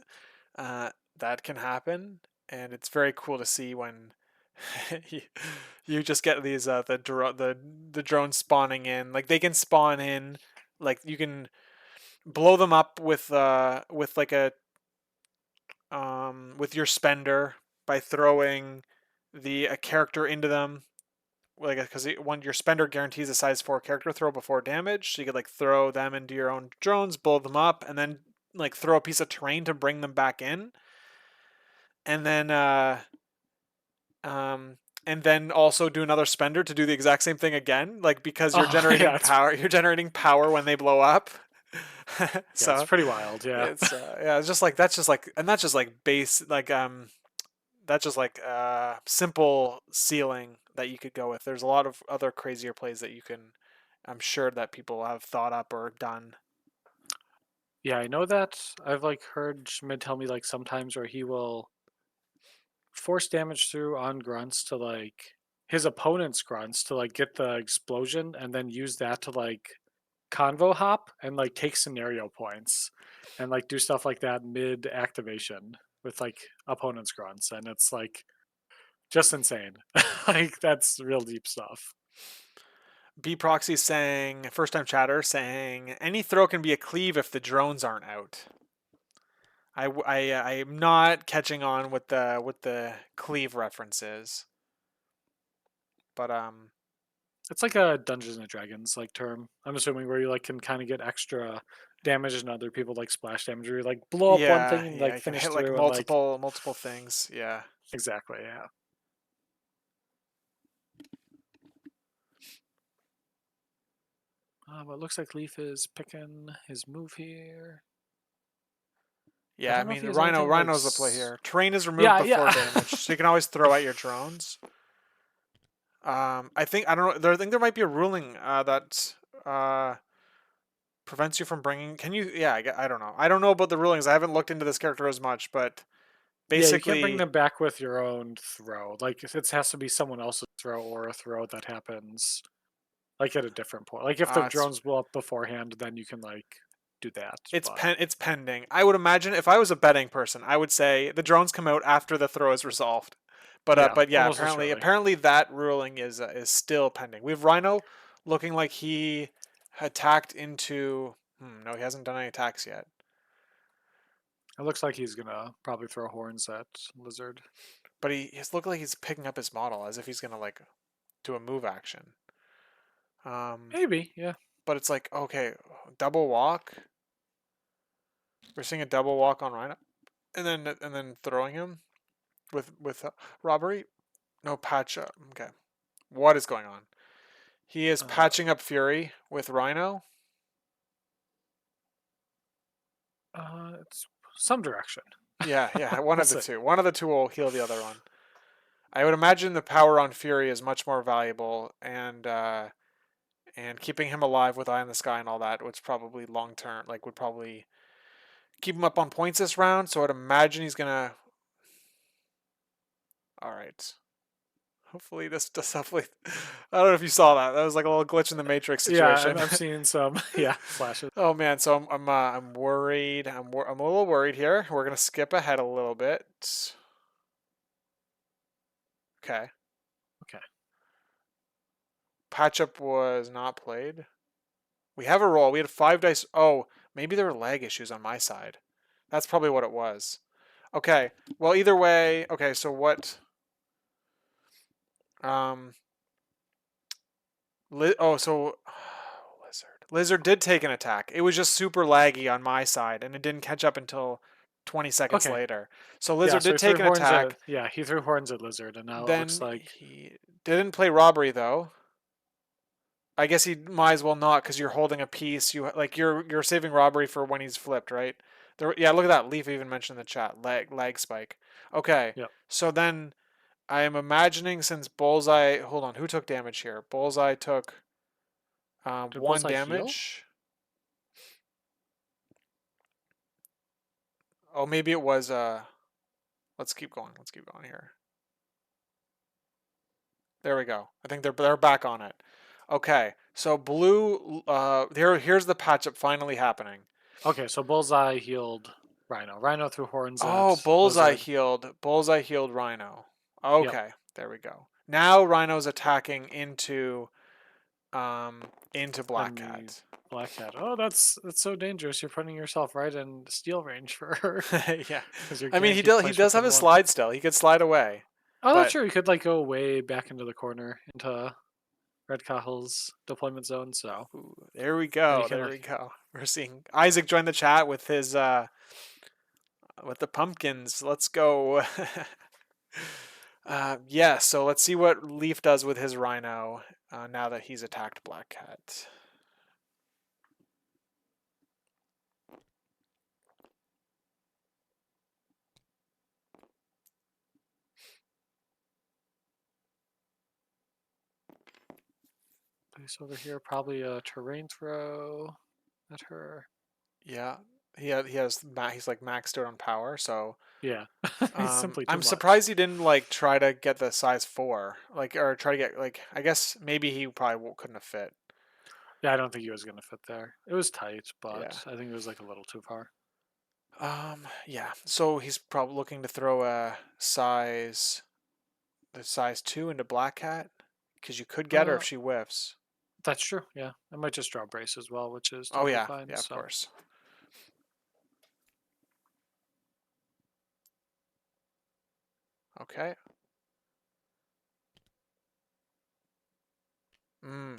Uh, that can happen, and it's very cool to see when you, you just get these the drones spawning in. Like they can spawn in, like you can blow them up with like a with your spender by throwing the a character into them. Like because when your spender guarantees a size 4 character throw before damage, so you could like throw them into your own drones, blow them up, and then like throw a piece of terrain to bring them back in, and then um, and then also do another spender to do the exact same thing again, like because you're Oh yeah, generating power. You're generating power when they blow up. it's So pretty wild. Yeah. it's yeah, it's just like that's just like and that's just like base like that's just like simple sealing that you could go with. There's a lot of other crazier plays that you can. I'm sure that people have thought up or done. Yeah, I know that. I've like heard Schmid tell me like sometimes where he will force damage through on grunts to like his opponent's grunts to like get the explosion and then use that to like convo hop and like take scenario points and like do stuff like that mid activation with like opponent's grunts, and it's like just insane. Like that's real deep stuff. B proxy saying first time chatter saying any throw can be a cleave if the drones aren't out. I'm not catching on with the cleave references, but It's like a Dungeons and Dragons like term. I'm assuming where you like can kind of get extra damage and other people like splash damage, where you like blow up one yeah, thing and yeah, like you can finish hit like through and like multiple things. Yeah. exactly, yeah. But it looks like Leaf is picking his move here. I Yeah, I don't know if mean he has anything like. Rhino's the play here. Terrain is removed Yeah, before yeah, damage, so you can always throw out your drones. I don't know. I think there might be a ruling that uh, prevents you from bringing. Can you? Yeah, I don't know. I don't know about the rulings. I haven't looked into this character as much, but yeah. You can't bring basically, them back with your own throw. Like it has to be someone else's throw or a throw that happens like at a different point. Like if the it's drones blow up beforehand, then you can like do that. But it's pending. I would imagine if I was a betting person, I would say the drones come out after the throw is resolved. yeah, But yeah, almost as surely. apparently that ruling is still pending. We have Rhino looking like he attacked into. No, he hasn't done any attacks yet. It looks like he's gonna probably throw horns at Lizard. But he's looking like he's picking up his model as if he's gonna like do a move action. Um, Maybe, yeah. but it's like okay, double walk. We're seeing a double walk on Rhino, and then throwing him with robbery. No patch up. Okay, what is going on? He is Uh, patching up Fury with Rhino. it's some direction. Yeah, yeah, one We'll of the see. two. One of the two will heal the other one. I would imagine the power on Fury is much more valuable, and keeping him alive with Eye in the Sky and all that, which probably long term, like would probably keep him up on points this round. So I'd imagine he's gonna. All right. Hopefully this does. Hopefully, I don't know if you saw that. That was like a little glitch in the Matrix Yeah, situation. I'm seeing some yeah flashes. Oh man, so I'm worried. I'm a little worried here. We're gonna skip ahead a little bit. Okay. Okay. Patch up was not played. We have a roll. We had 5 dice. Oh, maybe there were lag issues on my side. That's probably what it was. Okay. Well, either way. Okay. So what? Um. Oh, so Lizard did take an attack. It was just super laggy on my side, and it didn't catch up until 20 seconds Okay. later. So Yeah, Lizard so did he take threw an horns at attack. yeah, he threw horns at Lizard, and now it looks Then like he didn't play robbery though. I guess he might as well not because you're holding a piece. You're saving robbery for when he's flipped, right? There, yeah, look at that. Leaf even mentioned in the chat lag spike. Okay, yep. so then I am imagining since Bullseye. Hold on, who took damage here? Bullseye took Did one Bullseye heal? damage. Oh, maybe it was. Let's keep going. Let's keep going here. There we go. I think they're back on it. Okay, so blue. Here's the patch up finally happening. Okay, so Bullseye healed. Rhino. Rhino threw horns Oh, at Bullseye Lizard. healed. Bullseye healed Rhino. Yep. Okay, there we go. Now Rhino's attacking into Black And the Cat. Black Cat. Oh, that's so dangerous. You're putting yourself right in steel range for her Yeah. because you're I mean, guaranteed he place does have within his one. slide still. He could slide away. Oh, that's But true. You could like go way back into the corner into Redcathal's deployment zone. So ooh, there we then you go. can There like, we go. We're seeing Isaac join the chat with his with the pumpkins. Let's go. Yeah, so let's see what Leaf does with his Rhino now that he's attacked Black Cat. place over here. Probably a terrain throw at her. Yeah, he's like maxed out on power, so Yeah, he's simply too I'm much. surprised he didn't like try to get the size 4, like or try to get like I guess maybe he probably couldn't have fit. Yeah, I don't think he was going to fit there. It was tight, Yeah. but I think it was like a little too far. Yeah. So he's probably looking to throw the size 2 into Black Cat because you could get her Uh, if she whiffs. that's true. Yeah, I might just draw brace as well, which is Oh totally yeah, fine. yeah, of So course. Okay.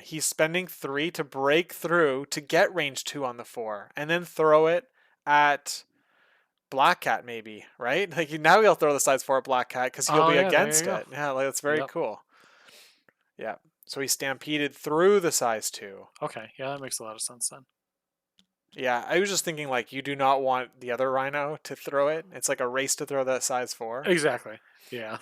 He's spending 3 to break through to get range 2 on the 4, and then throw it at Black Cat maybe, right? Like now he'll throw the size 4 at Black Cat because he'll oh be yeah, there you against go. it. Yeah, like that's very Yep. cool. Yeah. So he stampeded through the size 2. Okay. Yeah, that makes a lot of sense then. Yeah, I was just thinking like you do not want the other Rhino to throw it. It's like a race to throw that size 4. Exactly. Yeah.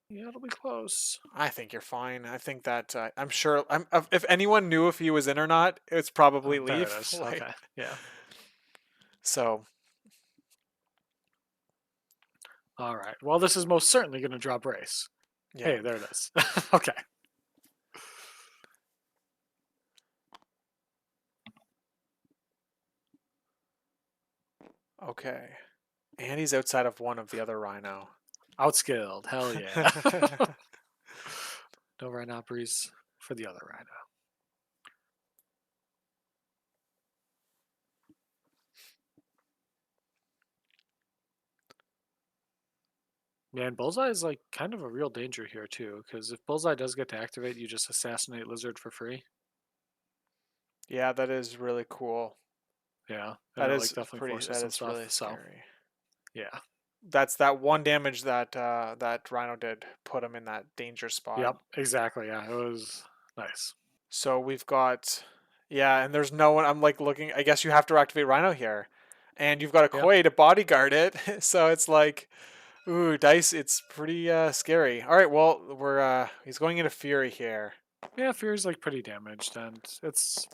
Yeah, it'll be close. I think you're fine. I think that I'm sure. If anyone knew if he was in or not, it's probably There it Leaf. is. Like Okay. Yeah. so. All right. Well, this is most certainly going to draw brace. Yeah. Hey, there it is. Okay. Okay. And he's outside of one of the other Rhino. Outskilled. Hell yeah. No rhinoperies for the other rhino. Man, Bullseye is like kind of a real danger here too, because if Bullseye does get to activate, you just assassinate Lizard for free. Yeah, that is really cool. Yeah, and That it like is definitely pretty. forces That some is stuff. really So scary. yeah. That's that one damage that that Rhino did put him in that danger spot. Yep. Exactly. Yeah. It was nice. So we've got, yeah, and there's no one. I'm like looking. I guess you have to activate Rhino here, and you've got a Yeah. Koi to bodyguard it. So it's like, ooh, dice. It's pretty scary. All right, well we're he's going into Fury here. Yeah. Fury's like pretty damaged, and it's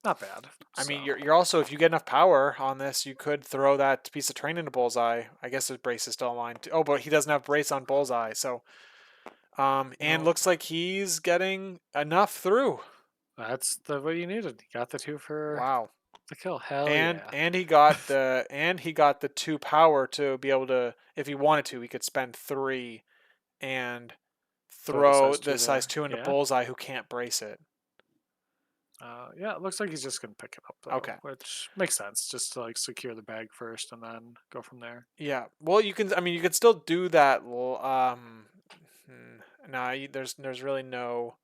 not bad. I mean, So you're also if you get enough power on this, you could throw that piece of train into Bullseye. I guess his brace is still aligned. Too. Oh, but he doesn't have brace on Bullseye, so you and know looks like he's getting enough through. that's the what you needed. You got the two for Wow. the kill. Hell And yeah. he got the 2 power to be able to if he wanted to, he could spend 3 and Throw the throw size the two size there. 2 into Yeah. Bullseye who can't brace it. Yeah, it looks like he's just gonna pick it up though, Okay. which makes sense. Just to like secure the bag first and then go from there. Yeah. Well, you can I mean you could still do that no, there's really no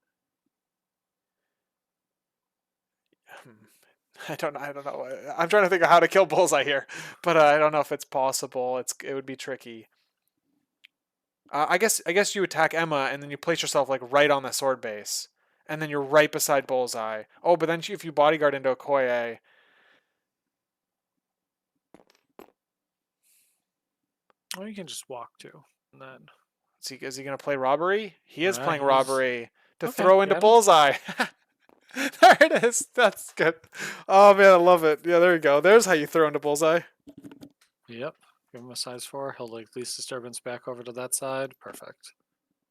I don't know. I'm trying to think of how to kill Bullseye here, but I don't know if it's possible. It would be tricky. I guess you attack Emma and then you place yourself like right on the sword base, and then you're right beside Bullseye. Oh, but then if you bodyguard into Okoye, Or you can just walk too, and then is he gonna play robbery? He is playing he's robbery to okay. throw into Yeah, that's Bullseye. There it is. That's good. Oh man, I love it. Yeah, there you go. There's how you throw into Bullseye. yep. Give him a size 4. He'll like least disturbance back over to that side. Perfect.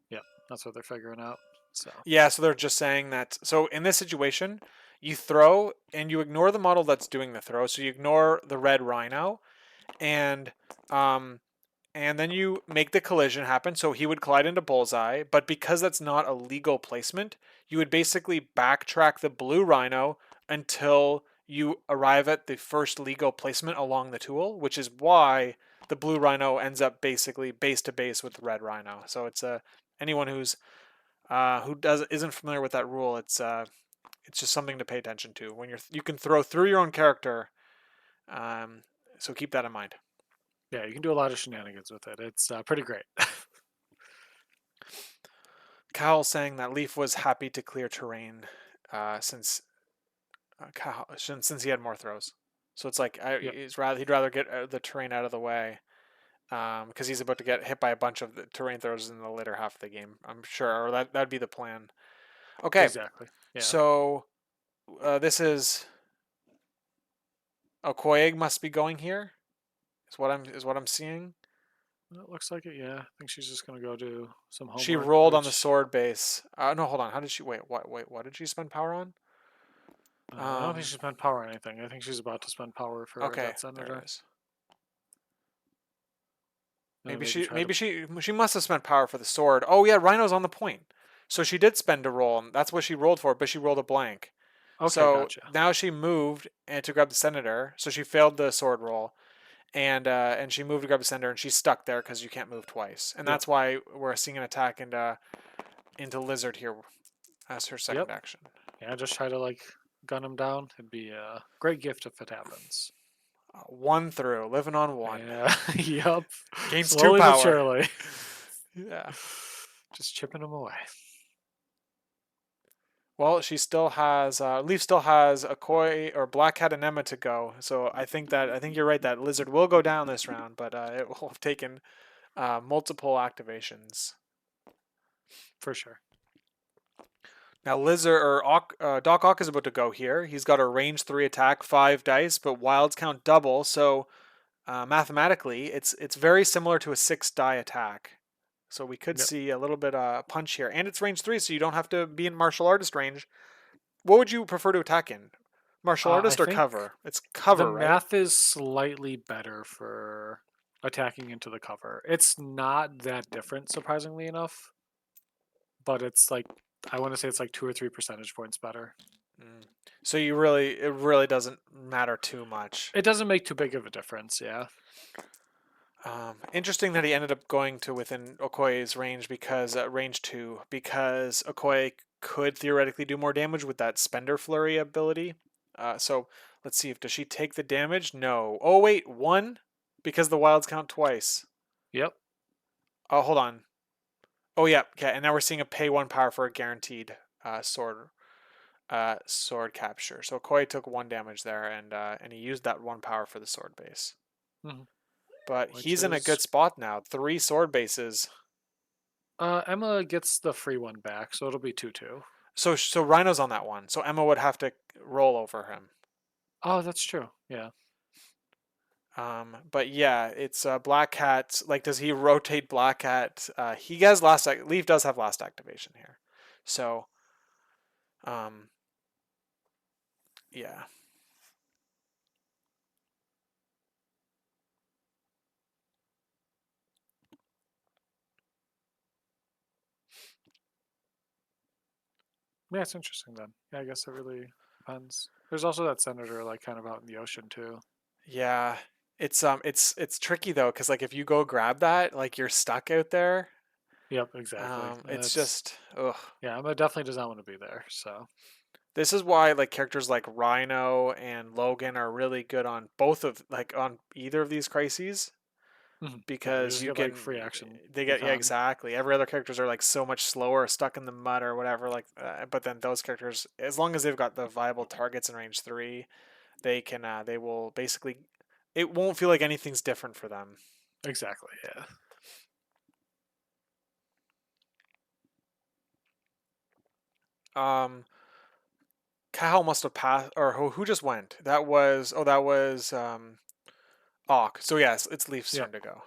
Yep, that's what they're figuring out. So Yeah, so they're just saying that. So in this situation, you throw and you ignore the model that's doing the throw. So you ignore the red rhino, and um, and then you make the collision happen. So he would collide into Bullseye, but because that's not a legal placement, you would basically backtrack the blue rhino until you arrive at the first legal placement along the tool, which is why the blue rhino ends up basically base to base with the red rhino. So it's a anyone who does isn't familiar with that rule. It's just something to pay attention to when you can throw through your own character. Um, so keep that in mind. yeah, you can do a lot of shenanigans with it. It's pretty great. Cal saying that Leif was happy to clear terrain since since he had more throws. So it's like Yep, he'd rather get the terrain out of the way because he's about to get hit by a bunch of the terrain throws in the later half of the game. I'm sure, or that'd be the plan. Okay, exactly. Yeah, so this is Okoye must be going here. Is what I'm seeing. it looks like it. Yeah, I think she's just gonna go do some She homework, rolled on the which sword base. No, hold on. How did she wait? What did she spend power on? I don't think Um, she spent power on anything. I think she's about to spend power for okay, that there it senator. is. Maybe Maybe she try to. maybe she must have spent power for the sword. Oh yeah, Rhino's on the point. So she did spend a roll, and that's what she rolled for, but she rolled a blank. Okay, So gotcha. now she moved and to grab the senator. So she failed the sword roll, and she moved to grab the senator, and she's stuck there because you can't move twice, and Yep, that's why we're seeing an attack into Lizard here as her yep. second action. Yeah, just try to like gun him down. It'd be a great gift if it happens. One through, living on one. Yeah, yep. Gains two Slowly but power. surely. Yeah. Just chipping him away. Well, she still has Leaf still has a Koi or Black Cat and Emma to go. So I think you're right that Lizard will go down this round, but it will have taken multiple activations. For sure. Now Lizard or Doc Ock is about to go here. He's got a range 3 attack, 5 dice, but wilds count double. So mathematically, it's very similar to a 6 die attack. So we could Yep. see a little bit of punch here, and it's range 3, so you don't have to be in martial artist range. What would you prefer to attack in? Martial I artist or think cover? It's the cover, right? math is slightly better for attacking into the cover. It's not that different, surprisingly enough, but it's like I want to say it's like 2 or 3 percentage points better. Mm. So it really doesn't matter too much. It doesn't make too big of a difference, yeah. Interesting that he ended up going to within Okoye's range because range 2 because Okoye could theoretically do more damage with that Spender Flurry ability. So let's see if does she take the damage? No. Oh wait, 1 because the wilds count twice. Yep. Oh, hold on. Oh yeah, okay. And now we're seeing a pay 1 power for a guaranteed sword capture. So Koi took 1 damage there, and he used that 1 power for the sword base. Mhm. But Which he's in a good is spot now. 3 sword bases. Emma gets the free one back, so it'll be 2-2. So Rhino's on that one. So Emma would have to roll over him. Oh, that's true. Yeah. But yeah, it's Black Cat. Like, does he rotate Black Cat? He has last. Leaf does have last activation here. So, um, yeah. Yeah, it's interesting then. Yeah, I guess it really depends. There's also that senator like kind of out in the ocean too. Yeah, it's tricky though, because like if you go grab that, like you're stuck out there. Yep, exactly. It's That's just ugh. yeah, Emma definitely does not want to be there. So This is why like characters like Rhino and Logan are really good on both of like on either of these crises yeah, they because just you get like can free action they a get yeah ton. exactly every other characters are like so much slower stuck in the mud or whatever like but then those characters as long as they've got the viable targets in range 3 they will basically it won't feel like anything's different for them. Exactly. Yeah. um Cal must have passed or who just went that was Ock. So yes, it's Leaf's Yep. turn to go.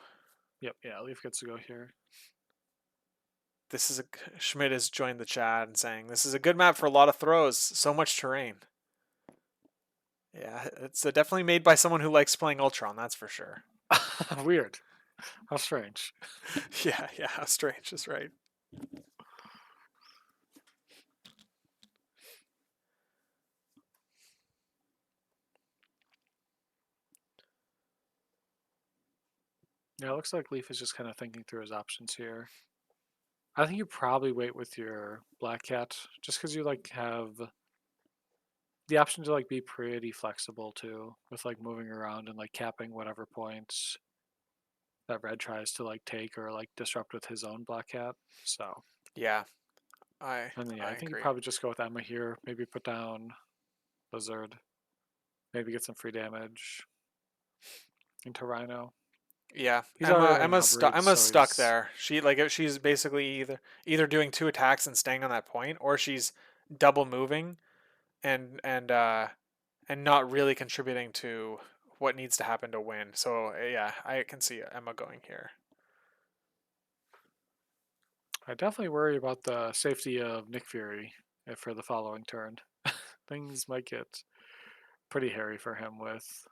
Yep. Yeah. Leaf gets to go here. this is a Schmidt has joined the chat and saying this is a good map for a lot of throws. So much terrain. Yeah, it's definitely made by someone who likes playing Ultron. That's for sure. Weird. How strange. Yeah, yeah. How strange is right. Yeah, it looks like Leif is just kind of thinking through his options here. I think you probably wait with your Black Cat just because you like have the option to like be pretty flexible too with like moving around and like capping whatever points that Red tries to like take or like disrupt with his own Black Cat. So, Yeah, I and then yeah, I I think you agree. probably just go with Emma here. Maybe put down Lizard. Maybe get some free damage into Rhino. Yeah, He's already in Emma's stuck. Hubbard, Emma's so stuck he's there. She's basically either doing 2 attacks and staying on that point, or she's double moving and not really contributing to what needs to happen to win. So yeah, I can see Emma going here. I definitely worry about the safety of Nick Fury for the following turn. Things might get pretty hairy for him with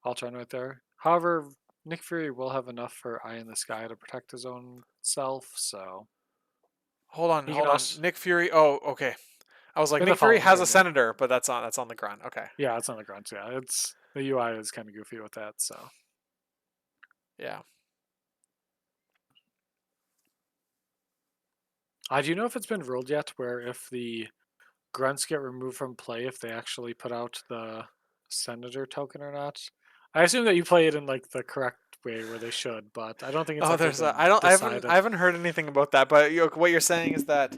Ultron right there. However, Nick Fury will have enough for Eye in the Sky to protect his own self, so Hold on, he can hold on. also Nick Fury. Oh, okay. I was like, in the Nick Fury following has a turn. Yeah, senator, but that's on the ground. Okay. yeah, it's on the ground. Yeah, it's the UI is kind of goofy with that. So Yeah. I do you know if it's been ruled yet where if the grunts get removed from play if they actually put out the senator token or not. I assume that you play it in like the correct way where they should, but I don't think it's Oh, ever there's a. been I don't. I decided. haven't heard anything about that. But what you're saying is that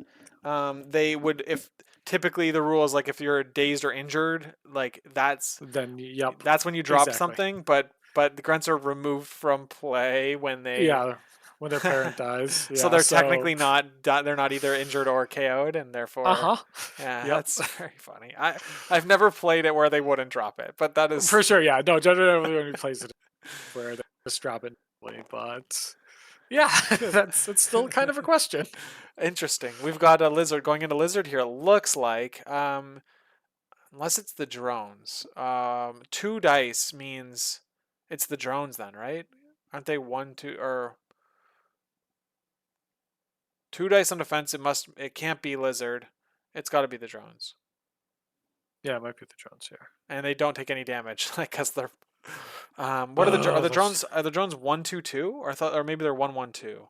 they would if typically the rule is like if you're dazed or injured, like Then yep, that's when you drop exactly. something. But the grunts are removed from play when they. Yeah, when their parent dies. So Yeah, they're so technically not. They're not either injured or KO'd, and therefore, uh-huh. yeah, Yep. that's very funny. I've never played it where they wouldn't drop it, but that is For sure, yeah. No, generally when he plays it where they just drop it, but yeah, that's still kind of a question. interesting. We've got a lizard going into lizard here. Looks like. Unless it's the drones. 2 dice means it's the drones then, right? Aren't they 1, 2, or 2 dice on defense? It can't be lizard. It's got to be the drones, Yeah, it might be the drones here. and they don't take any damage, like because they're. What are Oh, the those drones? Are the drones 1, 2, 2? Or I thought, or maybe they're 1, 1, 2.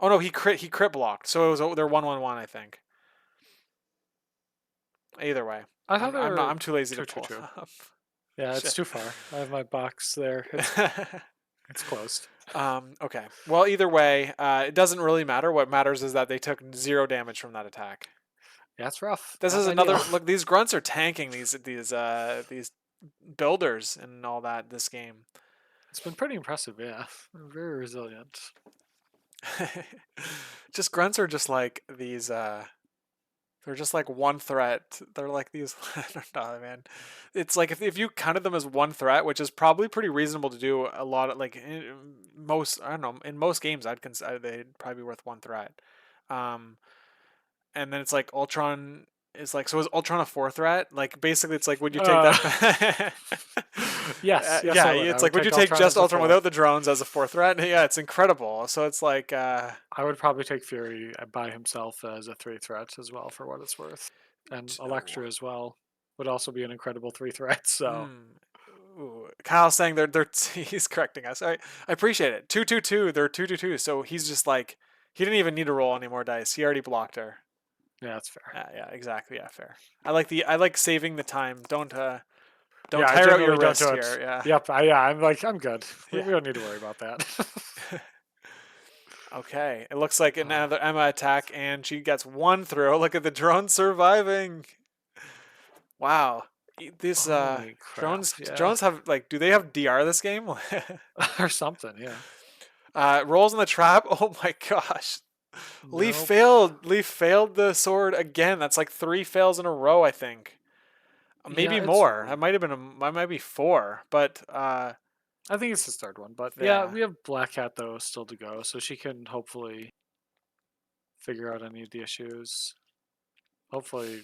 Oh no, he crit blocked, so they're 1, 1, 1. I think. Either way, I thought they were I'm too lazy to two two pull two. it up. Yeah, it's Shit. too far. I have my box there. It's closed. Okay. Well, either way, it doesn't really matter. What matters is that they took 0 damage from that attack. Yeah, it's rough. This Not is ideal. another look. These grunts are tanking these builders and all that this game. It's been pretty impressive, yeah. Very resilient. Just grunts are just like these. They're just like one threat. They're like these. I don't know, man. It's like if you counted them as one threat, which is probably pretty reasonable to do. A lot of like most. I don't know. In most games, I'd consider they'd probably be worth one threat. Um, and then it's like Ultron is like, so is Ultron a 4 threat? Like basically, it's like, would you take Uh, that? yes, yes, Yeah, I would. I it's like, would would you take take Ultron just as a Ultron four. without the drones as a 4 threat? Yeah, it's incredible. So it's like, I would probably take Fury by himself as a 3 threat as well, for what it's worth. And oh, Electra as well would also be an incredible 3 threat. So mm, ooh. Kyle's saying they're he's correcting us. I appreciate it. 2, 2, 2. They're 2, 2, 2. So he's just like he didn't even need to roll any more dice. He already blocked her. yeah, that's fair. Yeah, exactly. Yeah, fair. I like saving the time. Don't Yeah, I tire out your generally don't wrist do here. it. Yeah. Yep. I'm like, I'm good. We Yeah. don't need to worry about that. Okay. It looks like uh, another Emma attack, and she gets one through. Look at the drone surviving. Wow. These holy crap. Yeah. drones have like, do they have DR this game? Or something. Yeah. Rolls in the trap. Oh my gosh. Nope. Leaf failed the sword again. That's like 3 fails in a row, I think. Yeah, Maybe it's. more. That might be 4. But I think it's his third one, but yeah, yeah. we have Black Hat though still to go, so she can hopefully figure out any of the issues. Hopefully,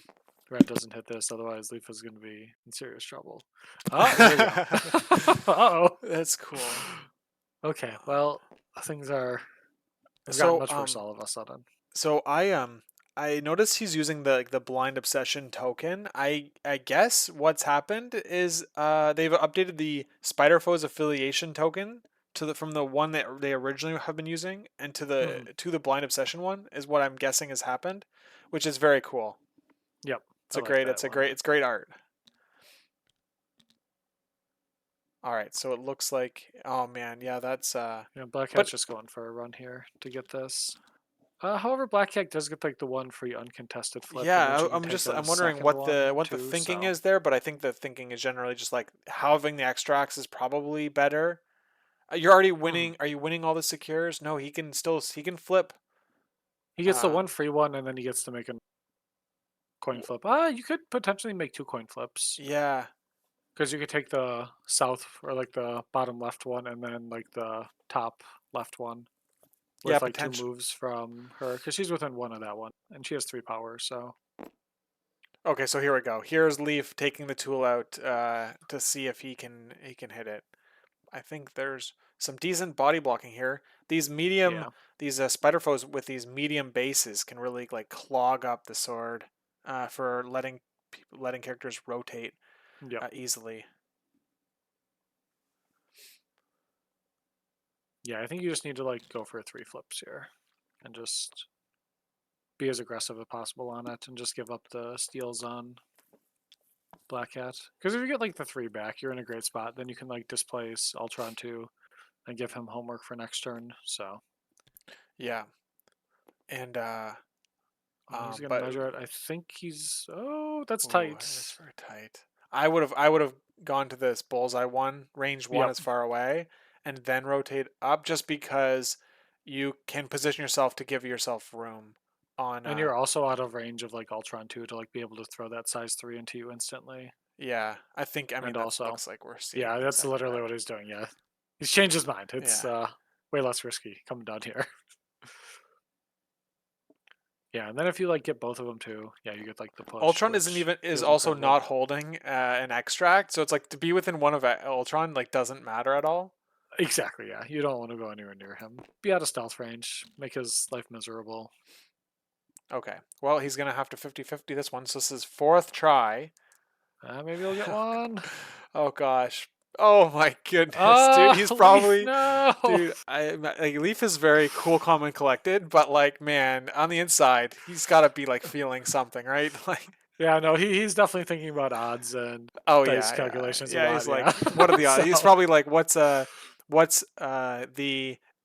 red doesn't hit this. Otherwise, Leaf is going to be in serious trouble. Oh, there we go. Uh-oh. That's cool. Okay, well, things are have gotten So much worse all of a sudden. so I noticed he's using the like, the blind obsession token. I guess what's happened is they've updated the Spider Foes affiliation token to the from the one that they originally have been using and Hmm. to the blind obsession one is what I'm guessing has happened, which is very cool. Yep, I like that one. It's great art. All right, so it looks like oh man, yeah, that's Yeah, Black Cat's but just going for a run here to get this. However, Black Cat does get like the one free uncontested flip, and then yeah, she can take a I'm wondering second one what the too. thinking So is there, but I think the thinking is generally just like having the extracts is probably better. You're already hmm. winning. Are you winning all the secures? No, he can flip. He gets the Uh, one free one, and then he gets to make a coin w- flip. You could potentially make two coin flips yeah, because you could take the south or like the bottom left one, and then like the top left one yeah, with like two potential. moves from her because she's within one of that one, and she has three power. So Okay, so here we go. Here's Leaf taking the tool out to see if he can hit it. I think there's some decent body blocking here. These medium, yeah, these spider foes with these medium bases can really like clog up the sword for letting characters rotate yep, easily. yeah. I think you just need to like go for three flips here, and just be as aggressive as possible on it, and just give up the steals on Black Cat. Because if you get like the three back, you're in a great spot. Then you can like displace Ultron 2 and give him homework for next turn. So Yeah, and he's gonna but measure it. I think he's. Oh, that's ooh, tight. that's very tight. I would have gone to this bullseye one, range one Yep. as far away, and then rotate up just because you can position yourself to give yourself room on And you're also out of range of like Ultron 2 to like be able to throw that size 3 into you instantly. yeah, I mean And that also, looks like we're seeing yeah, that's exactly literally that. what he's doing. Yeah, he's changed his mind. It's Yeah. way less risky coming down here. Yeah, and then if you like get both of them too, yeah, you get like the push, Ultron isn't which even is is also incredible. not holding an extract, so it's like to be within one of Ultron like doesn't matter at all. Exactly, yeah. You don't want to go anywhere near him. Be out of stealth range, make his life miserable. Okay. Well, he's going to have to 50-50 this one. So this is fourth try. Maybe he'll get one. Oh gosh. Oh my goodness, dude. Oh, He's Leaf, probably no! dude, I like Leaf is very cool, calm and collected, but like man, on the inside, he's got to be like feeling something, right? Like Yeah, no, he's definitely thinking about odds and oh dice yeah, yeah. calculations a Yeah, lot, he's yeah. like what are the odds? So, He's probably like what's the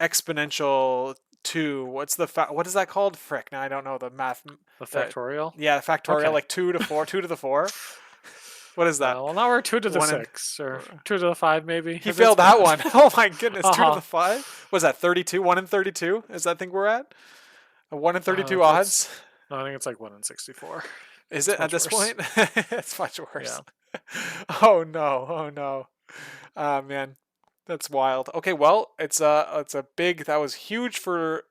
exponential 2? What's the what is that called? Frick. Now I don't know the math the the factorial? yeah, factorial Okay. like 2 to 4, 2 to the 4. What is that? Well, now we're 2 to the One and 6, or 2 to the 5, maybe. he It's failed that bad. one. Oh my goodness, 2 to Uh-huh. the 5. Was that 32? 1 in 32? Is that thing we're at? A 1 in 32 That's, odds? no, I think it's like 1 in 64. Is It's it at much this worse. point? It's much worse. Yeah. Oh no. Oh no. Ah man. That's wild. Okay, well, it's a big that was huge for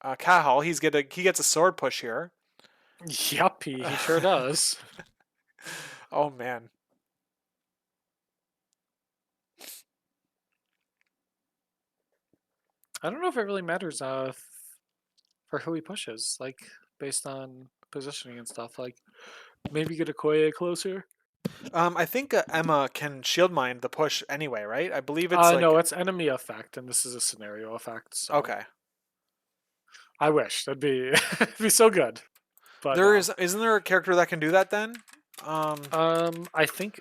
Cahal. He gets a sword push here. Yup, he sure does. Oh man. I don't know if it really matters for who he pushes, like based on positioning and stuff. Like maybe get a Koye closer. I think Emma can shield mine the push anyway, right? I believe it's No, like it's enemy effect, and this is a scenario effect. So okay. I wish that'd be it'd be so good, but There no. is isn't there a character that can do that then? I think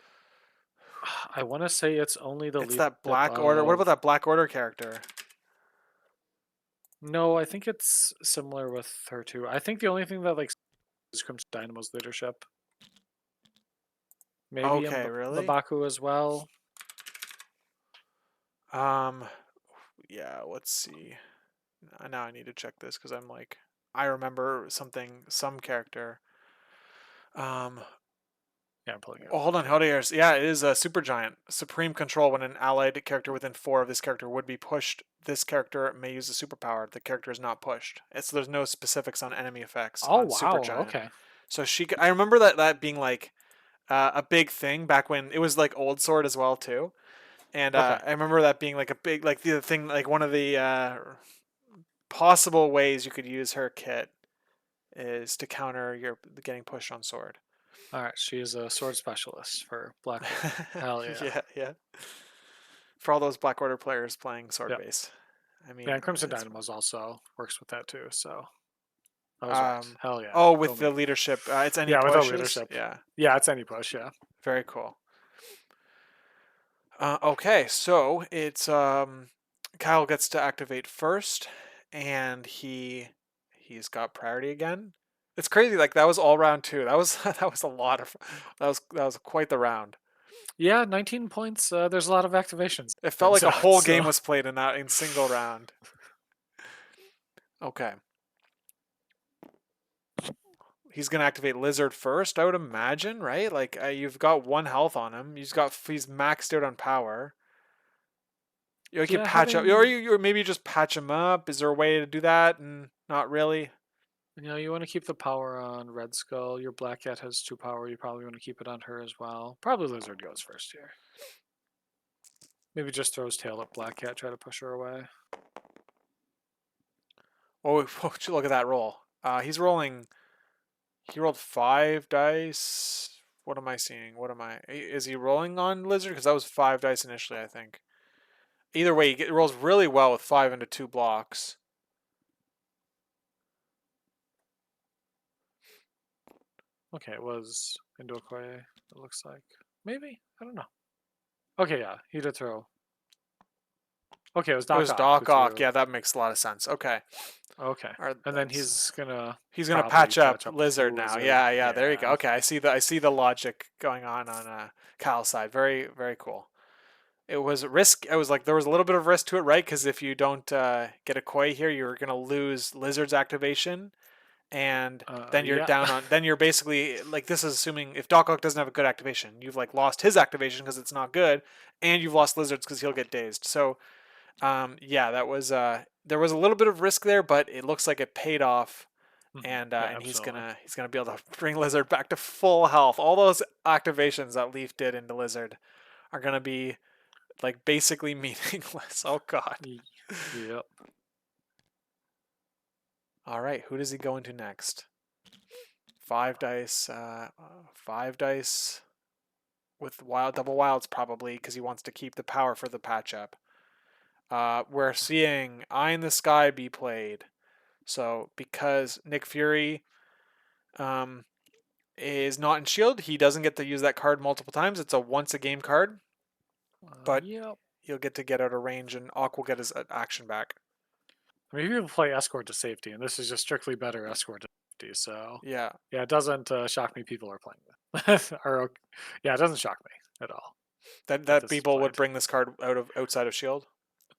I want to say it's only the It's leadership that Black Order. What about of. that Black Order character? No, I think it's similar with her too. I think the only thing that like is Crimson Dynamo's leadership. Maybe Okay, really? Mbaku as well. Um, yeah, let's see. Now I need to check this because I'm like, I remember some character. Um, Yeah, I'm pulling it oh, up hold on, now. hold on. Yeah, it is a super giant. Supreme control when an allied character within 4 of this character would be pushed this character may use a superpower. The character is not pushed. So there's no specifics on enemy effects Oh on wow. Supergiant. Okay. So I remember that being like a big thing back when it was like Old Sword as well too. And Okay. I remember that being like a big like the thing like one of the possible ways you could use her kit is to counter your getting pushed on sword. All right. She is a sword specialist for Black Order. Hell yeah. Yeah, yeah. For all those Black Order players playing sword Yep. base, I Yeah, mean, and Crimson it's Dynamos also works with that too. So I was right. um. Hell yeah. Oh, Go with the me. leadership, it's any Yeah, with the pushes. leadership. Yeah, Yeah, it's any push. Yeah. very cool. Okay, so it's Kyle gets to activate first, and he's got priority again. It's crazy. Like that was all round two. That was that was a lot of that was quite the round. Yeah, 19 points. There's a lot of activations. It felt Turns like a out. whole So game was played in that in single round. Okay, he's gonna activate Lizard first. I would imagine, right? Like you've got one health on him. He's maxed out on power. You could yeah, patch up, or having you or maybe just patch him up. Is there a way to do that? And not really. you want to keep the power on Red Skull. Your Black Cat has 2 power. You probably want to keep it on her as well. Probably Lizard goes first here. Maybe just throws tail at Black Cat, try to push her away. Oh, look at that roll. He's rolling. He rolled 5 dice. What am I seeing? What am I? Is he rolling on Lizard? Because that was 5 dice initially, I think. Either way, he rolls really well with 5 into 2 blocks. Okay, it was into Okoye, it looks like. Maybe? I don't know. Okay, yeah, he did throw. Okay, it was It Doc was Ock who Doc Ock. threw. Yeah, that makes a lot of sense. Okay. Okay. Or And then that's he's gonna he's gonna probably patch up patch up with Lizard now. Lizard. Yeah, yeah. There you go. Yeah. Okay, I see the logic going on Kyle's side. Very very cool. It was risk. I was like, there was a little bit of risk to it, right? Because if you don't get a koi here, you're gonna lose Lizard's activation, and then you're Yeah. down on. Then you're basically like, this is assuming if Doc Ock doesn't have a good activation, you've like lost his activation because it's not good, and you've lost Lizard's because he'll get dazed. So, yeah, that was there was a little bit of risk there, but it looks like it paid off. Yeah, And absolutely. he's gonna be able to bring Lizard back to full health. All those activations that Leif did into Lizard are gonna be like basically meaningless. Oh god. Yep. All right, who does he go into next? 5 dice, 5 dice with double wilds probably because he wants to keep the power for the patch up. We're seeing Eye in the Sky be played. So because Nick Fury um, is not in Shield, he doesn't get to use that card multiple times. It's a once a game card, but Yep. he'll get to get out of range, and Aqu will get his action back. I mean, people play escort to safety, and this is just strictly better escort to safety. So, Yeah, yeah, it doesn't shock me people are playing this. Or, yeah, it doesn't shock me at all that that this is people would played. bring this card outside of Shield.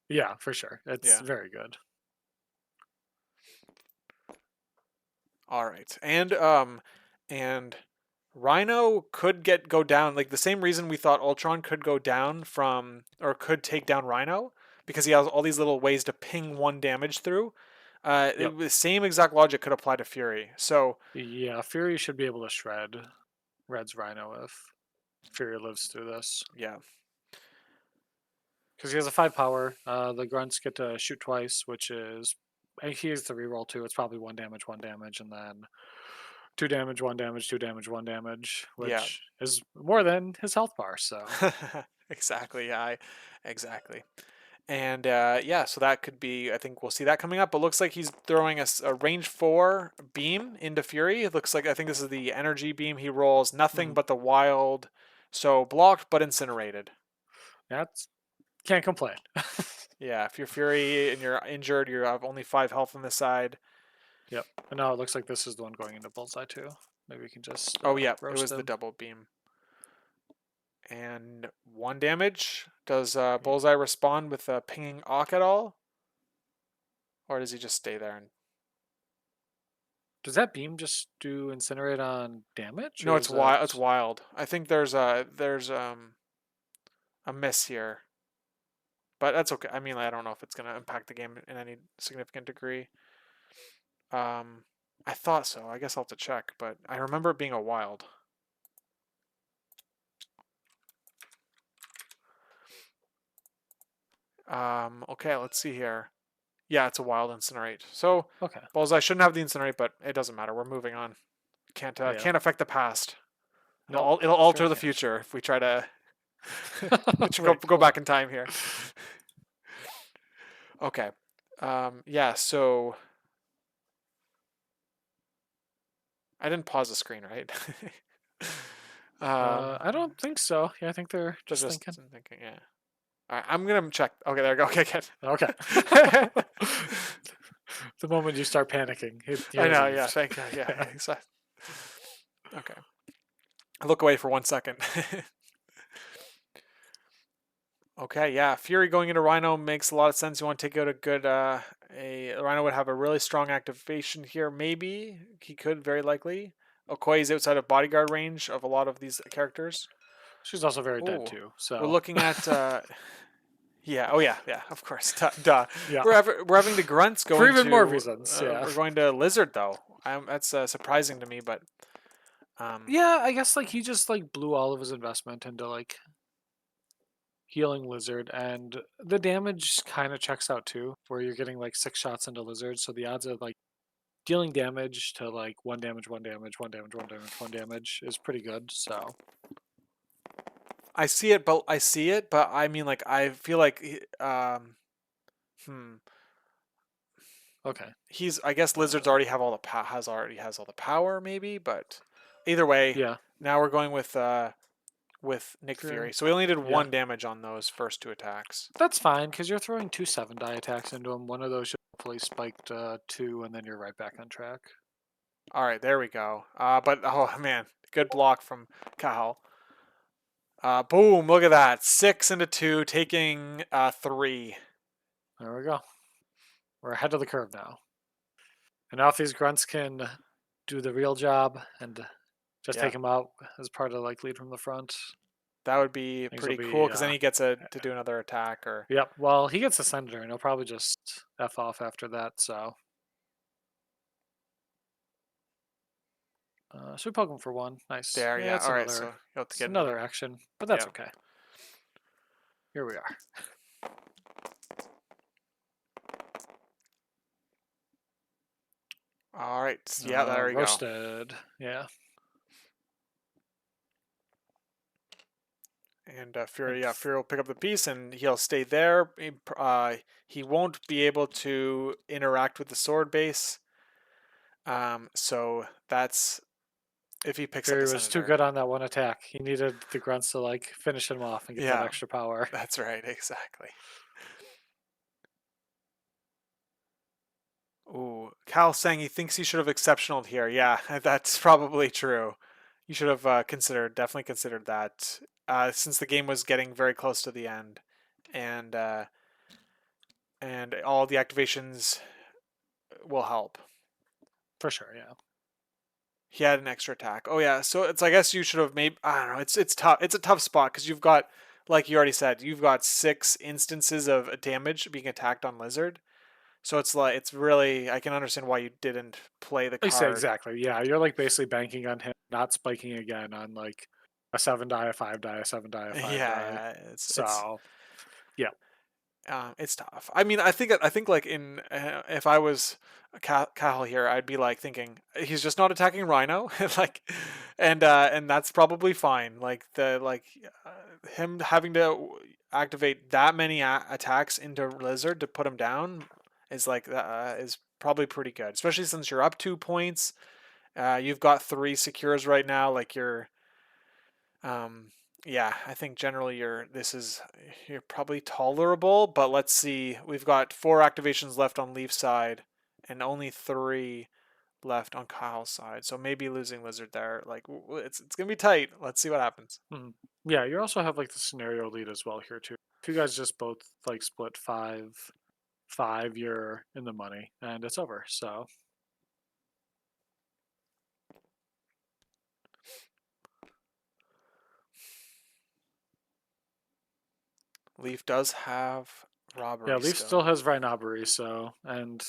Yeah, for sure. It's Yeah. very good. All right. And Rhino could go down like the same reason we thought Ultron could go down from or could take down Rhino because he has all these little ways to ping one damage through. Yep. The same exact logic could apply to Fury. So Yeah, Fury should be able to shred Red's Rhino if Fury lives through this. yeah, Because he has a 5 power. The grunts get to shoot twice, which is. And he has the reroll too. It's probably 1 damage, and then 2 damage, 1 damage, 2 damage, 1 damage, yeah, which is more than his health bar. So, exactly. Yeah, exactly. And yeah, so that could be. I think we'll see that coming up. But looks like he's throwing a range 4 beam into Fury. It looks like I think this is the energy beam. He rolls nothing mhm. but the wild, so blocked but incinerated. That's can't complain. Yeah, if you're Fury and you're injured, you have only 5 health on this side. Yep. And now it looks like this is the one going into Bullseye too. Maybe we can just Oh yeah, it roast was the him. double beam. And 1 damage. Does Yeah. Bullseye respond with pinging Awk at all, or does he just stay there? And Does that beam just do incinerate on damage, no, or it's is that? wild. It's wild. I think there's a miss here. but that's okay. I mean, I don't know if it's gonna impact the game in any significant degree. I thought so. I guess I'll have to check, but I remember it being a wild. Okay, let's see here. Yeah, it's a wild incinerate. So Okay. Bullseye shouldn't have the incinerate, but it doesn't matter. We're moving on. Yeah. Can't affect the past. Nope. It'll Sure alter the can't. future if we try to Wait, go hold on. back in time here. Okay. Yeah. So I didn't pause the screen, right? I don't think so. Yeah, I think they're they're just just thinking. thinking. Yeah. All right, I'm gonna check. Okay, there we go. Okay, Okay. good. The moment you start panicking, I you're know. Yeah. relieved. Thank you. Yeah. Yeah. Okay. I look away for 1 second. Okay, yeah, Fury going into Rhino makes a lot of sense. You want to take out a good, a Rhino would have a really strong activation here. Maybe he could, very likely. Okoye is outside of bodyguard range of a lot of these characters. She's also very dead Oh, too. we're So looking at, yeah, oh yeah, yeah, of course, duh. yeah, We're having the grunts for going even more to, reasons. Yeah. we're going to Lizard though. That's surprising to me, but um, Yeah, I guess like he just like blew all of his investment into like healing lizard, and the damage kind of checks out too, where you're getting like 6 shots into lizard, so the odds of like dealing damage to like one damage, one damage, one damage, one damage, one damage is pretty good. So I see it, but I mean, like, I feel like, hmm. okay, He's I guess lizards uh, already have all the has all the power maybe, but either way, yeah, now we're going with Nick Fury, Fury. So we only did yeah, 1 damage on those first 2 attacks. that's fine because you're throwing 2 7 die attacks into him. One of those should hopefully spiked 2, and then you're right back on track. All right, there we go. But oh man, good block from Cal. Boom! Look at that, 6 into 2, taking 3. There we go. We're ahead of the curve now. And now if these grunts can do the real job and just Yeah, take him out as part of like lead from the front, that would be things will pretty cool be because then he gets to do another attack or yep. Well, he gets a senator, and he'll probably just f off after that. So, should we poke him for one? Nice. there. Yeah, Yeah. All right, so you have to it's get another another. action, but that's Yeah. okay. Here we are. All right. Yeah, there we go. Roasted. Yeah. And And Fury, yeah, Fury will pick up the piece and he'll stay there. He won't be able to interact with the sword base. So that's if he picks up Fury the was too Senator. good on that one attack. He needed the grunts to like finish him off and get that Yeah, extra power. that's right, exactly. Ooh, Cal saying he thinks he should have exceptional here. Yeah, that's probably true. You should have definitely considered that, since the game was getting very close to the end, and all the activations will help. For sure, yeah. He had an extra attack. Oh yeah, so it's I guess you should have made. I don't know. It's tough. It's a tough spot because you've got, like you already said, you've got 6 instances of damage being attacked on lizard. So it's like it's really I can understand why you didn't play the I say card. exactly. Yeah, you're like basically banking on him not spiking again on like a 7 die, a 5 die, a 7 die, a 5 die. Yeah, So yeah, it's tough. I mean, I think like in if I was Cal here, I'd be like thinking he's just not attacking Rhino, like, and that's probably fine. Like him having to activate that many attacks into Lizard to put him down is like is probably pretty good, especially since you're up 2 points. You've got 3 secures right now. Like um, yeah, I think generally you're probably tolerable, but let's see. We've got 4 activations left on Leaf's side and only 3 left on Kyle's side. So maybe losing Lizard there, like it's gonna be tight. Let's see what happens. yeah. You also have like the scenario lead as well here too. If you guys just both like split 5-5, you're in the money and it's over. So Leaf does have Yeah, Robbery Leaf still still. has Rhinobbery, so and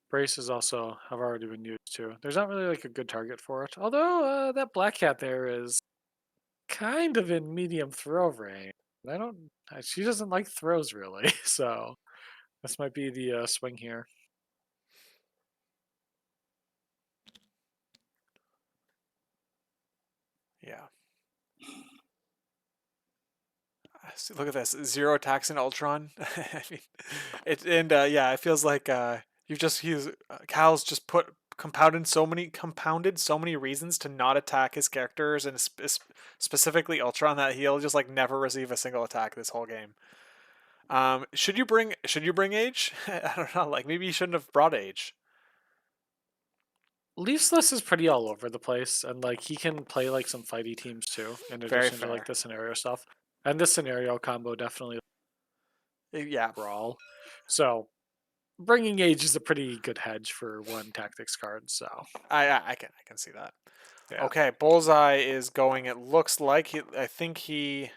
braces also have already been used too. There's not really like a good target for it. Although that black cat there is kind of in medium throw range. I don't. She doesn't like throws really, so this might be the swing here. Yeah. See, look at this. Zero attacks in Ultron. I mean, yeah, it feels like Cal's just compounded so many reasons to not attack his characters and specifically Ultron that he'll just like never receive a single attack this whole game. Should you bring Age? I don't know. Like maybe you shouldn't have brought Age. Leaf's list is pretty all over the place, and like he can play like some fighty teams too, in Very addition to like fair. the scenario stuff. And this scenario combo definitely Yeah, brawl. So bringing Age is a pretty good hedge for one tactics card. So I can see that. yeah, Okay, Bullseye is going. It looks like I think he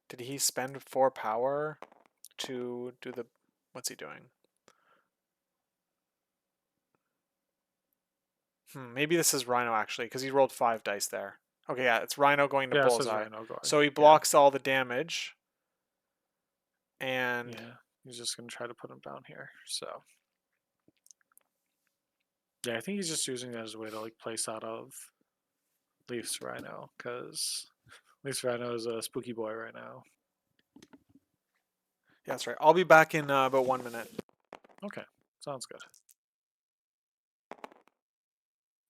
did. He spend 4 power to do the. What's he doing? Maybe this is Rhino actually, because he rolled 5 dice there. Okay, yeah, it's Rhino going to yeah, it says Bullseye. Rhino going. So he Yeah, blocks all the damage, and yeah. He's just gonna try to put him down here. So yeah, I think he's just using that as a way to like place out of Leaf's Rhino, because Leaf's Rhino is a spooky boy right now. yeah, that's right. I'll be back in about 1 minute. Okay, sounds good.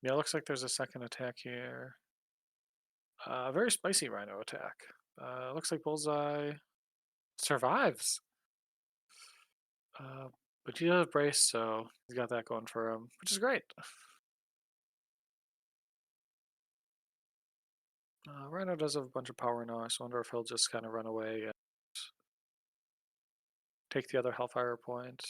Yeah, looks like there's a second attack here. A very spicy Rhino attack. Looks like Bullseye survives. Uh, but he does have brace, so he's got that going for him, which is great. Rhino does have a bunch of power now. I just wonder if he'll just kind of run away and take the other Hellfire point.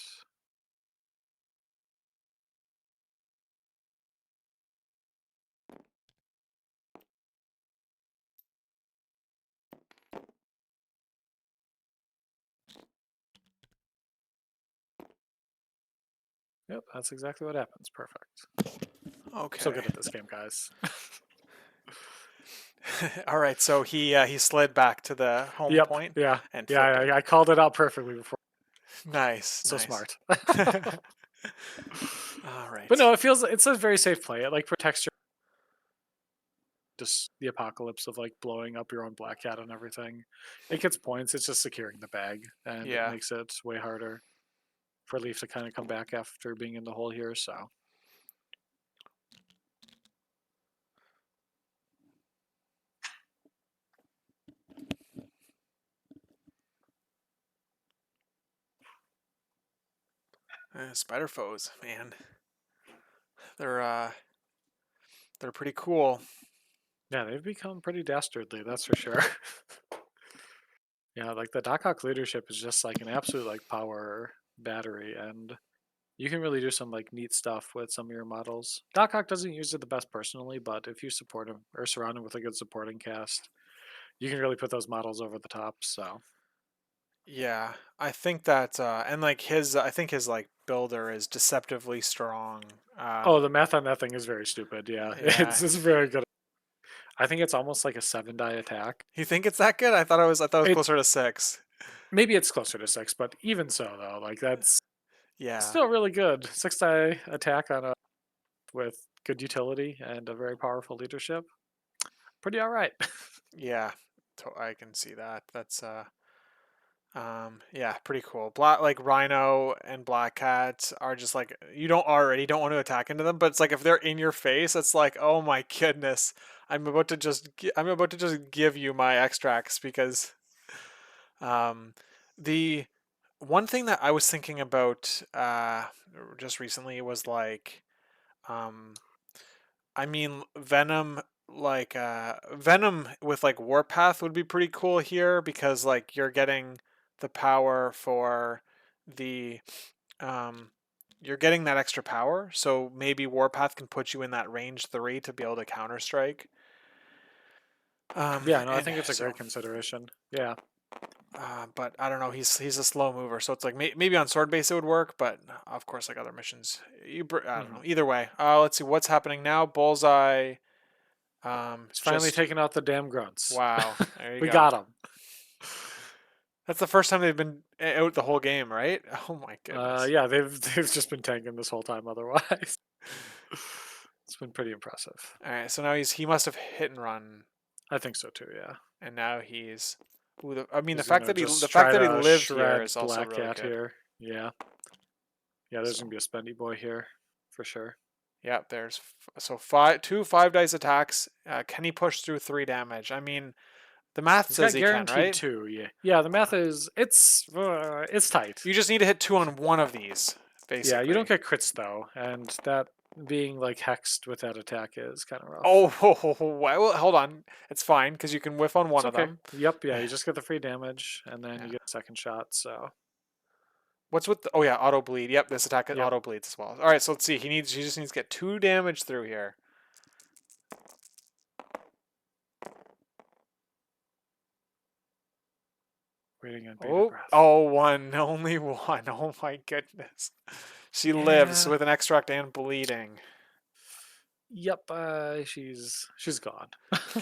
Yep, that's exactly what happens. Perfect. So Okay. good at this game, guys. All right. So he slid back to the home Yep. point Yeah. and Yeah. flipped it. I called it out perfectly before. Nice, So nice. smart. All But right. no, it's a very safe play. It like protects your just the apocalypse of like blowing up your own black cat and everything. It gets points. It's just securing the bag, and it Yeah. makes it way harder for Leaf to kind of come back after being in the hole here. So Spider foes, man. They're uh they're pretty cool. yeah, they've become pretty dastardly. That's for sure. Yeah, like the Doc Ock leadership is just like an absolute like power battery, and you can really do some like neat stuff with some of your models. Doc Ock doesn't use it the best personally, but if you support him or surround him with a good supporting cast, you can really put those models over the top. So, Yeah, I think that and like his I think his like builder is deceptively strong. oh, the math on that thing is very stupid. Yeah, Yeah. it's very good. I think it's almost like a 7 die attack. You think it's that good? I thought it was It closer to 6. maybe it's closer to 6, but even so, though, like that's Yeah. still really good. 6 die attack on a with good utility and a very powerful leadership. Pretty all right. Yeah. I can see that. That's yeah, pretty cool. Black like Rhino and Black Cat are just like you don't want to attack into them, but it's like if they're in your face, it's like, "Oh my goodness. I'm about to just give you my extracts because um the one thing that I was thinking about just recently was like um I mean Venom with like Warpath would be pretty cool here because like you're getting the power for the um you're getting that extra power, so maybe Warpath can put you in that range 3 to be able to counter strike. Yeah, no, I And think it's a so great consideration. Yeah. But I don't know. He's a slow mover, so it's like maybe on sword base it would work, but of course like other missions, I don't know. Hmm. Either way, let's see what's happening now. Bullseye, He's finally just taking out the damn grunts. wow. There you We go. got him. That's the first time they've been out the whole game, right? Oh my goodness. Yeah, they've just been tanking this whole time. Otherwise, it's been pretty impressive. All right, so now he must have hit and run, I think so too. Yeah, and now he's. Ooh, I mean, he's gonna the just fact try that he to lived here shred is also Black really Cat good. here. Yeah, yeah. There's gonna So be a spendy boy here for sure. yeah, there's so two 5 dice attacks. Can he push through 3 damage? I mean, the math He's says got he can, guaranteed right? 2. Yeah, yeah. The math is it's tight. You just need to hit 2 on 1 of these, Yeah, you don't basically. get crits though, and that being like hexed with that attack is kind of rough. Oh, well, hold on. It's fine because you can whiff on It's one of okay. them. Yep. Yeah, you just get the free damage, and then you Yeah. get a second shot. So What's with the, oh yeah, auto bleed. Yep, this attack yep. auto bleeds as well. All right, so let's see. He just needs to get 2 damage through here. Waiting on bated Oh, breath. oh, one, only one. Oh my goodness. She lives Yeah. with an extract and bleeding. Yep. She's gone.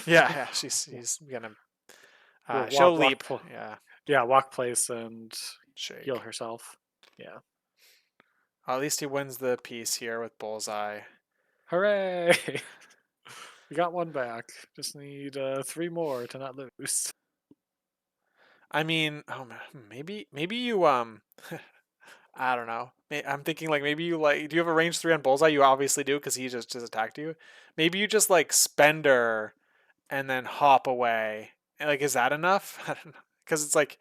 Yeah, yeah. She's gonna. We'll She'll walk leap. Yeah, yeah, walk place and heal shake. herself. Yeah. At least he wins the piece here with Bullseye. Hooray! We got one back. Just need 3 more to not lose. I mean, oh man, maybe you I don't know. I'm thinking like maybe you like. Do you have a range 3 on Bullseye? You obviously do because he just attacked you. Maybe you just like spender and then hop away. And like, is that enough? I don't know. Because it's like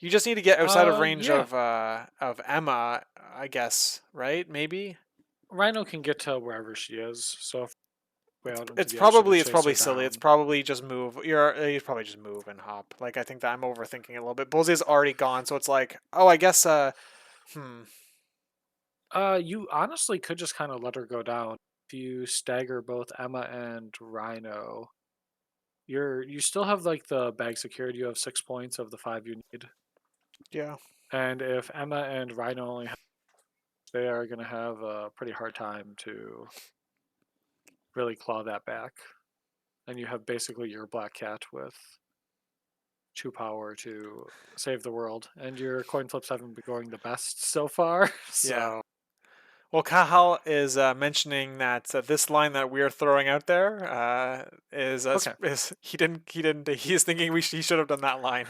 you just need to get outside of range Yeah. of Emma, I guess, right? Maybe. Rhino can get to wherever she is, so if way out into It's the ocean to chase her probably silly. It's down. probably just move. You probably just move and hop. Like I think that I'm overthinking it a little bit. Bullseye's already gone, so it's like, oh, I guess. Hmm. You honestly could just kind of let her go down. If you stagger both Emma and Rhino, you still have like the bag secured. You have 6 points of the 5 you need. Yeah. And if Emma and Rhino only have, they are going to have a pretty hard time to really claw that back. And you have basically your Black Cat with 2 power to save the world. And your coin flips haven't been going the best so far. Yeah. So, Well, Kahal is mentioning that this line that we're throwing out there okay. is he's thinking he should have done that line.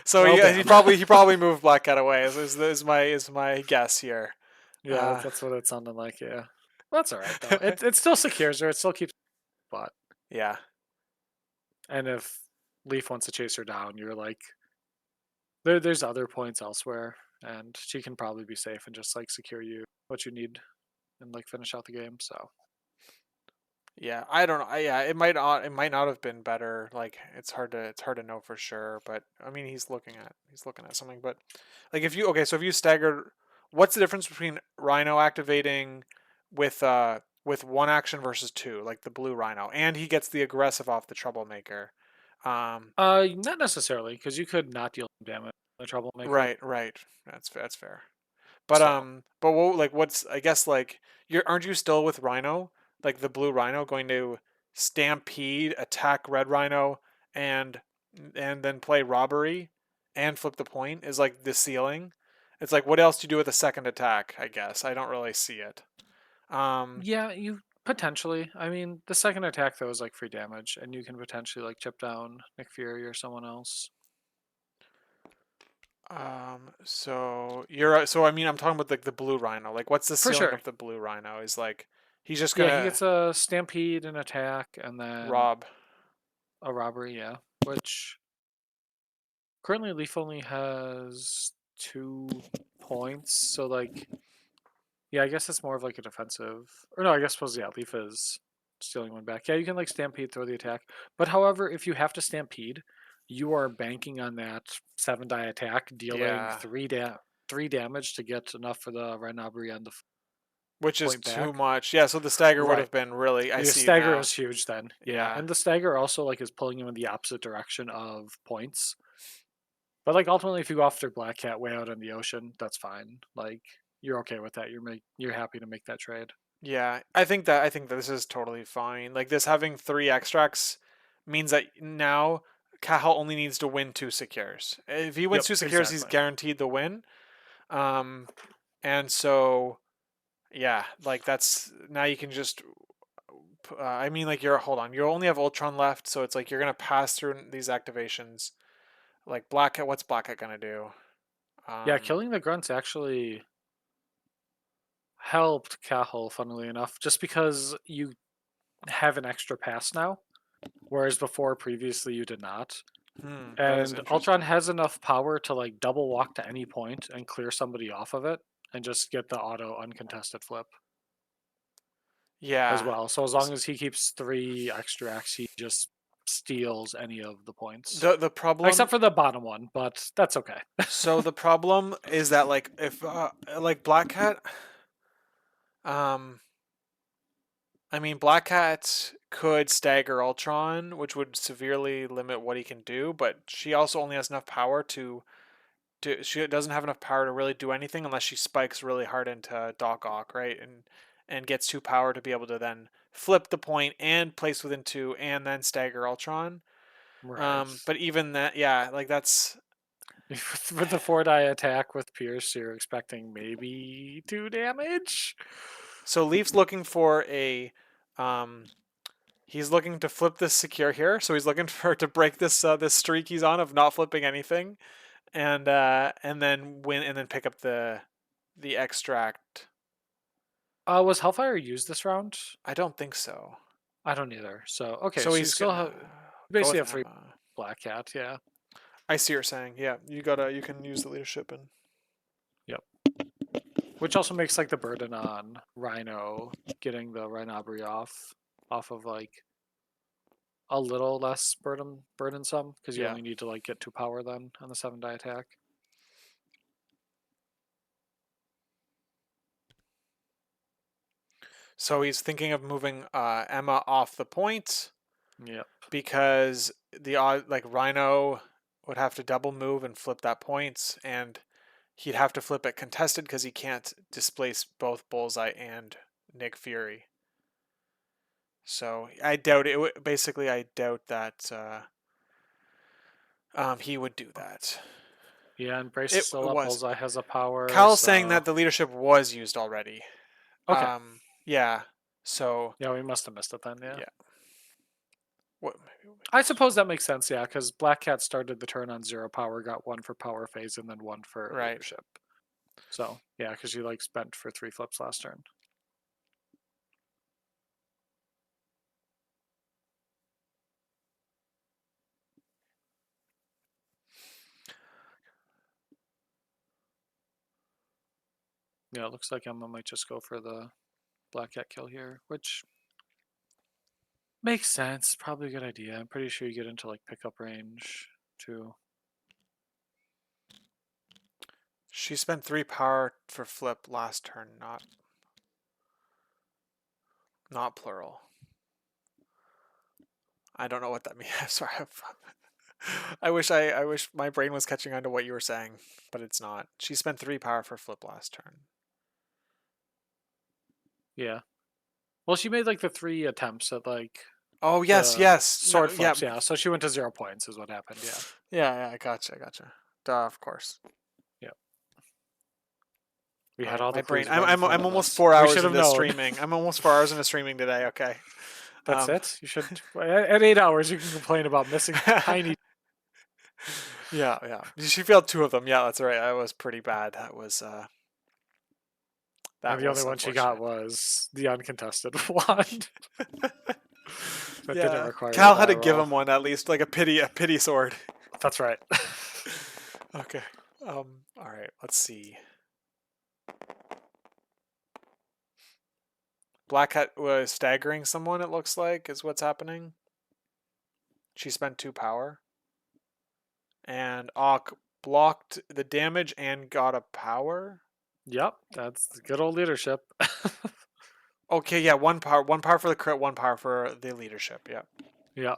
So Well, he damn. probably moved Black Cat away. Is my guess here. Yeah, Uh, that's what it sounded like. Yeah. That's all right, though. It still secures her. It still keeps the spot. yeah, And if Leif wants to chase her down, you're like, there's other points elsewhere. And she can probably be safe and just like secure you what you need and like finish out the game. So, yeah. I don't know. Yeah, it might not have been better. Like it's hard to know for sure. But I mean, he's looking at something. But like if you okay, so if you staggered, what's the difference between Rhino activating with one action versus two, like the blue Rhino, and he gets the aggressive off the troublemaker. Um, not necessarily, because you could not deal damage to the troublemaker. right. That's fair. So, But what's I guess like you're aren't you still with Rhino, like the blue Rhino, going to stampede, attack red Rhino, and then play robbery, and flip the point is like the ceiling. It's like what else do you do with a second attack? I guess I don't really see it. Um, yeah, you potentially. I mean, the second attack though is like free damage, and you can potentially like chip down Nick Fury or someone else. so you're so I mean I'm talking about like the blue Rhino. Like what's the For ceiling sure. of the blue Rhino? Is like he's just Yeah, he gonna gets a stampede, an attack, and then rob. a robbery. Yeah, which currently Leaf only has 2 points. So like, yeah, I guess it's more of like a defensive. Or no, I guess suppose yeah, Leaf is stealing one back. Yeah, you can like stampede, throw the attack. But however, if you have to stampede, you are banking on that 7 die attack, dealing Yeah, 3 damage to get enough for the red robbery and the which is point too back. much. Yeah, so the stagger would Right. have been really. I The see stagger now. is huge then. Yeah. Yeah, And the stagger also like is pulling you in the opposite direction of points. But like ultimately, if you go after Black Cat way out in the ocean, that's fine. Like you're okay with that. You're happy to make that trade. Yeah, I think that this is totally fine. Like this having three extracts means that now Cahill only needs to win two secures. If he wins Yep, two secures, he's exactly. guaranteed the win. Um, and so yeah, like that's now you can just. I mean, like you're hold on, you only have Ultron left, so it's like you're gonna pass through these activations. Like Black Cat, what's Black Cat gonna do? Yeah, Um, killing the grunts actually helped Cahill, funnily enough, just because you have an extra pass now, whereas before previously you did not. that is And Ultron interesting. has enough power to like double walk to any point and clear somebody off of it and just get the auto uncontested flip as Yeah. well. So as long as he keeps 3 extracts, he just steals any of the points. The Except problem. for the bottom one, but that's okay. So the problem is that like if like Black Cat, um, I mean Black Cat could stagger Ultron, which would severely limit what he can do. But she also only has enough power to. She doesn't have enough power to really do anything unless she spikes really hard into Doc Ock, right? And gets 2 power to be able to then flip the point and place within two and then stagger Ultron. Right. But even that, yeah, like that's With the 4-die attack with Pierce, you're expecting maybe 2 damage? so Leaf's looking for a um he's looking to flip this secure here, so he's looking for to break this streak he's on of not flipping anything, and then win and then pick up the extract. Was Hellfire used this round? I don't think so. I don't either. So, okay, So so you he's still gonna have, go basically with have 3 Emma. Black Cat, yeah. I see what you're saying. Yeah, you can use the leadership and Yep. Which also makes like the burden on Rhino getting the Rhinobry off of like a little less burdensome because you yeah. only need to like get 2 power then on the 7-die attack. So he's thinking of moving Emma off the point Yep. because the odd like Rhino would have to double move and flip that point, and he'd have to flip it contested because he can't displace both Bullseye and Nick Fury. So I doubt it. Basically, I doubt that he would do that. Yeah, and Brace is It still up. was Bullseye has a power, Cal's saying so that the leadership was used already. okay. Yeah. So Yeah, we must have missed it then. Yeah, yeah. What? Maybe I suppose that makes sense. Yeah, because Black Cat started the turn on 0 power, got 1 for power phase, and then 1 for right. leadership. So yeah, because you like spent for 3 flips last turn. Yeah, it looks like Emma might just go for the Black Cat kill here, which makes sense. Probably a good idea. I'm pretty sure you get into like pickup range too. She spent 3 power for flip last turn, not plural. I don't know what that means. Sorry. I wish my brain was catching on to what you were saying, but it's not. She spent 3 power for flip last turn. Yeah. Well, she made like the 3 attempts at like Oh yes, the yes. No, sword yeah. flips. Yeah, so she went to 0 points, is what happened. Yeah. Yeah, I gotcha, I gotcha. Duh, of course. Yeah. We All had right, all my the brain. clues right in front I'm of almost us. four We hours should have into known. streaming. I'm almost 4 hours into streaming today. Okay. That's Um, it. You should at 8 hours. You can complain about missing tiny. yeah. She failed 2 of them. Yeah, that's right. That was pretty bad. And That the only was one she got unfortunate. was the uncontested one that didn't Yeah, require a Cal had die to give roll. him one at least, like a pity sword. That's right. Okay. All right. Let's see. Black Hat was staggering someone. It looks like is what's happening. She spent 2 power, and Ock blocked the damage and got a power. Yep, that's good old leadership. Okay, yeah, 1 power for the crit, 1 power for the leadership. Yeah. Yeah.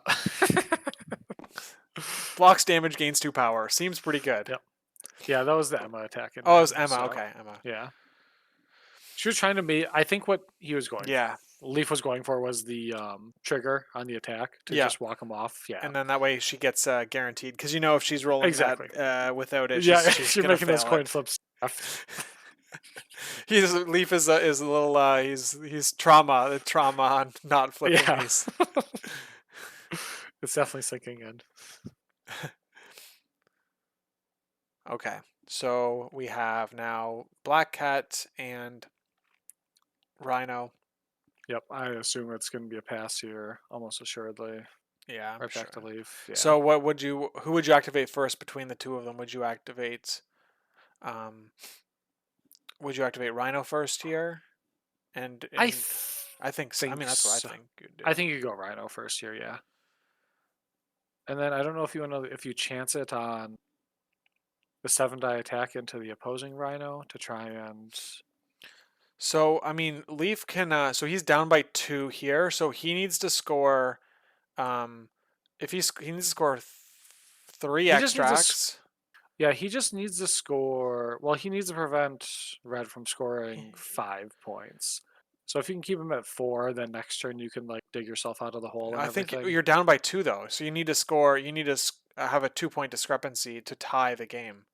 Blocks damage, gains 2 power. Seems pretty good. Yep. Yeah, that was the Emma attack into Oh, it was him. Emma. So Okay, Emma. yeah, she was trying to be. I think what he was going, Yeah, Leaf was going for was the trigger on the attack to yeah. just walk him off. Yeah, And then that way she gets guaranteed. Because if she's rolling that exactly. without it, Yeah, she's you're gonna making those fail it. coin flips. Leaf is a little he's trauma on not flipping Yeah, these. it's definitely sinking in. Okay, so we have now Black Cat and Rhino. Yep, I assume it's going to be a pass here, almost assuredly. Yeah, I'm Right back to sure. Leaf. Yeah. So who would you activate first between the two of them? Um, would you activate Rhino first here? And I I think I think mean that's what I so. think you'd do. I think you go Rhino first here, yeah. And then I don't know if you want to if you chance it on the 7-die attack into the opposing Rhino to try and. So I mean Leaf can so he's down by 2 here, so he needs to score um if he needs to score 3 He just needs to. extracts. Yeah, he just needs to score. Well, he needs to prevent Red from scoring He- 5 points. So if you can keep him at 4, then next turn you can like dig yourself out of the hole and I think everything. you're down by 2 though. So have a 2-point discrepancy to tie the game.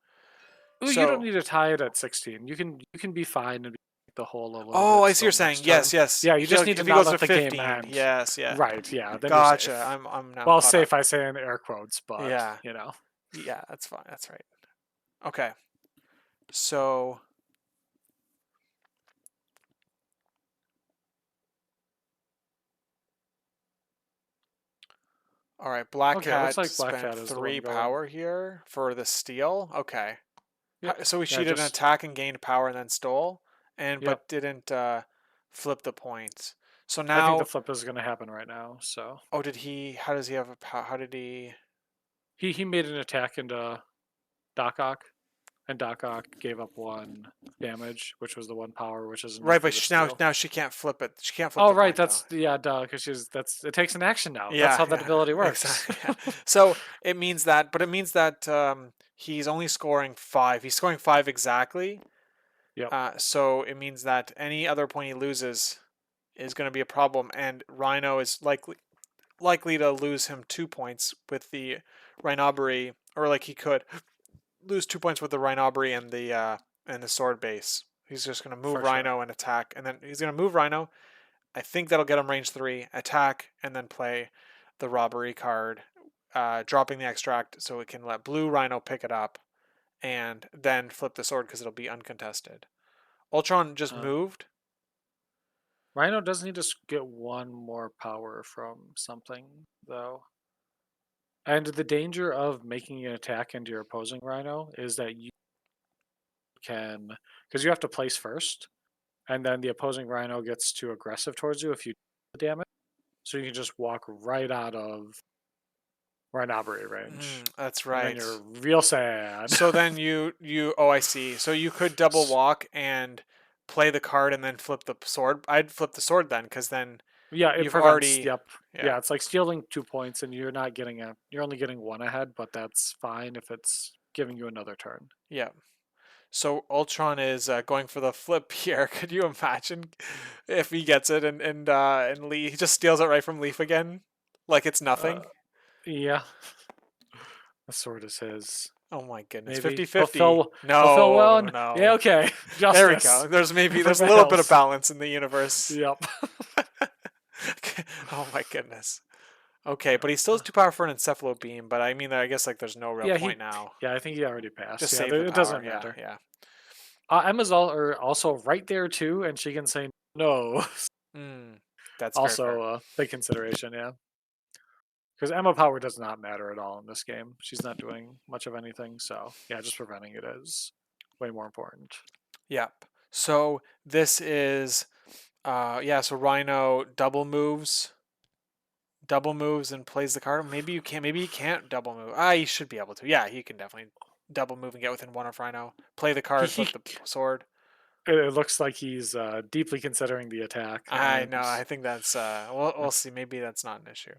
Well, you don't So need to tie it at 16. You can be fine and be the hole a little oh, bit I see what still you're saying. next Yes, turn. yes. Yeah, you just need to If he not goes to let the game 15. end. Yes, yeah. Right, yeah, then you're Gotcha. safe. I'm now Well, caught up. safe I say in air quotes, but Yeah. Yeah, that's fine. That's right. Okay. So, all right. Black Okay, it looks Cat like Black spent Cat is the one 3 going. power here for the steal. Okay. Yep. So Yeah, she did an just attack and gained power and then stole, yep. but didn't flip the points. So I think the now, flip is going to happen right now. So oh, did he? How does he have a? How did he? he made an attack into Doc Ock, and Doc Ock gave up 1 damage, which was the 1 power, which is enough Right, for but the steal. now she can't flip it. She can't flip Oh the right, point though. that's yeah, duh, because she's that's it takes an action now. That's Yeah, how that yeah, ability works. exactly. Yeah. So it means that he's only scoring 5. He's scoring 5 exactly. Yep, So it means that any other point he loses is going to be a problem, and Rhino is likely to lose him 2 points with the Rhinobbery, or like he could lose 2 points with the Rhinobbery and the sword base. He's just going to move for sure. Rhino and attack, and then he's going to move Rhino. I think that'll get him range 3, attack, and then play the robbery card, dropping the extract so it can let blue Rhino pick it up, and then flip the sword because it'll be uncontested. Ultron just Uh, moved. Rhino does need to get 1 more power from something though. And the danger of making an attack into your opposing Rhino is that you can, because you have to place first, and then the opposing Rhino gets too aggressive towards you if you do the damage. So you can just walk right out of Rhinobbery range, That's and then you're right. real sad. So then you oh I see. So you could double walk and play the card and then flip the sword. I'd flip the sword then because then Yeah, it you've prevents. already Yep. yeah Yeah, it's like stealing 2 points, and you're not getting a. You're only getting 1 ahead, but that's fine if it's giving you another turn. yeah. So Ultron is going for the flip here. Could you imagine if he gets it and Lee he just steals it right from Leaf again, like it's Uh, nothing? yeah, the sword is his. Oh my goodness, Maybe 50-50. he'll fill No, one. Yeah, no. okay. There we Justice go. There's a little bit of prevails. balance in the universe. Yep. Oh my goodness. Okay, but he still has 2 power for an encephalo beam. But I mean, I guess like there's no real Yeah, point now. yeah, I think he already passed. Just Yeah, save the it power. doesn't Yeah, matter. yeah. Emma's also right there too, and she can say no. Mm, that's very Also, fair. big consideration, yeah. Because Emma power does not matter at all in this game. She's not doing much of anything, so yeah, just preventing it is way more important. Yep. So this is yeah, so Rhino double moves and plays the card. Maybe he can't double move. He should be able to. Yeah, he can definitely double move and get within 1 of Rhino. Play the card, flip He the sword. it looks like he's deeply considering the attack, I know. and I think that's we'll see. Maybe that's not an issue.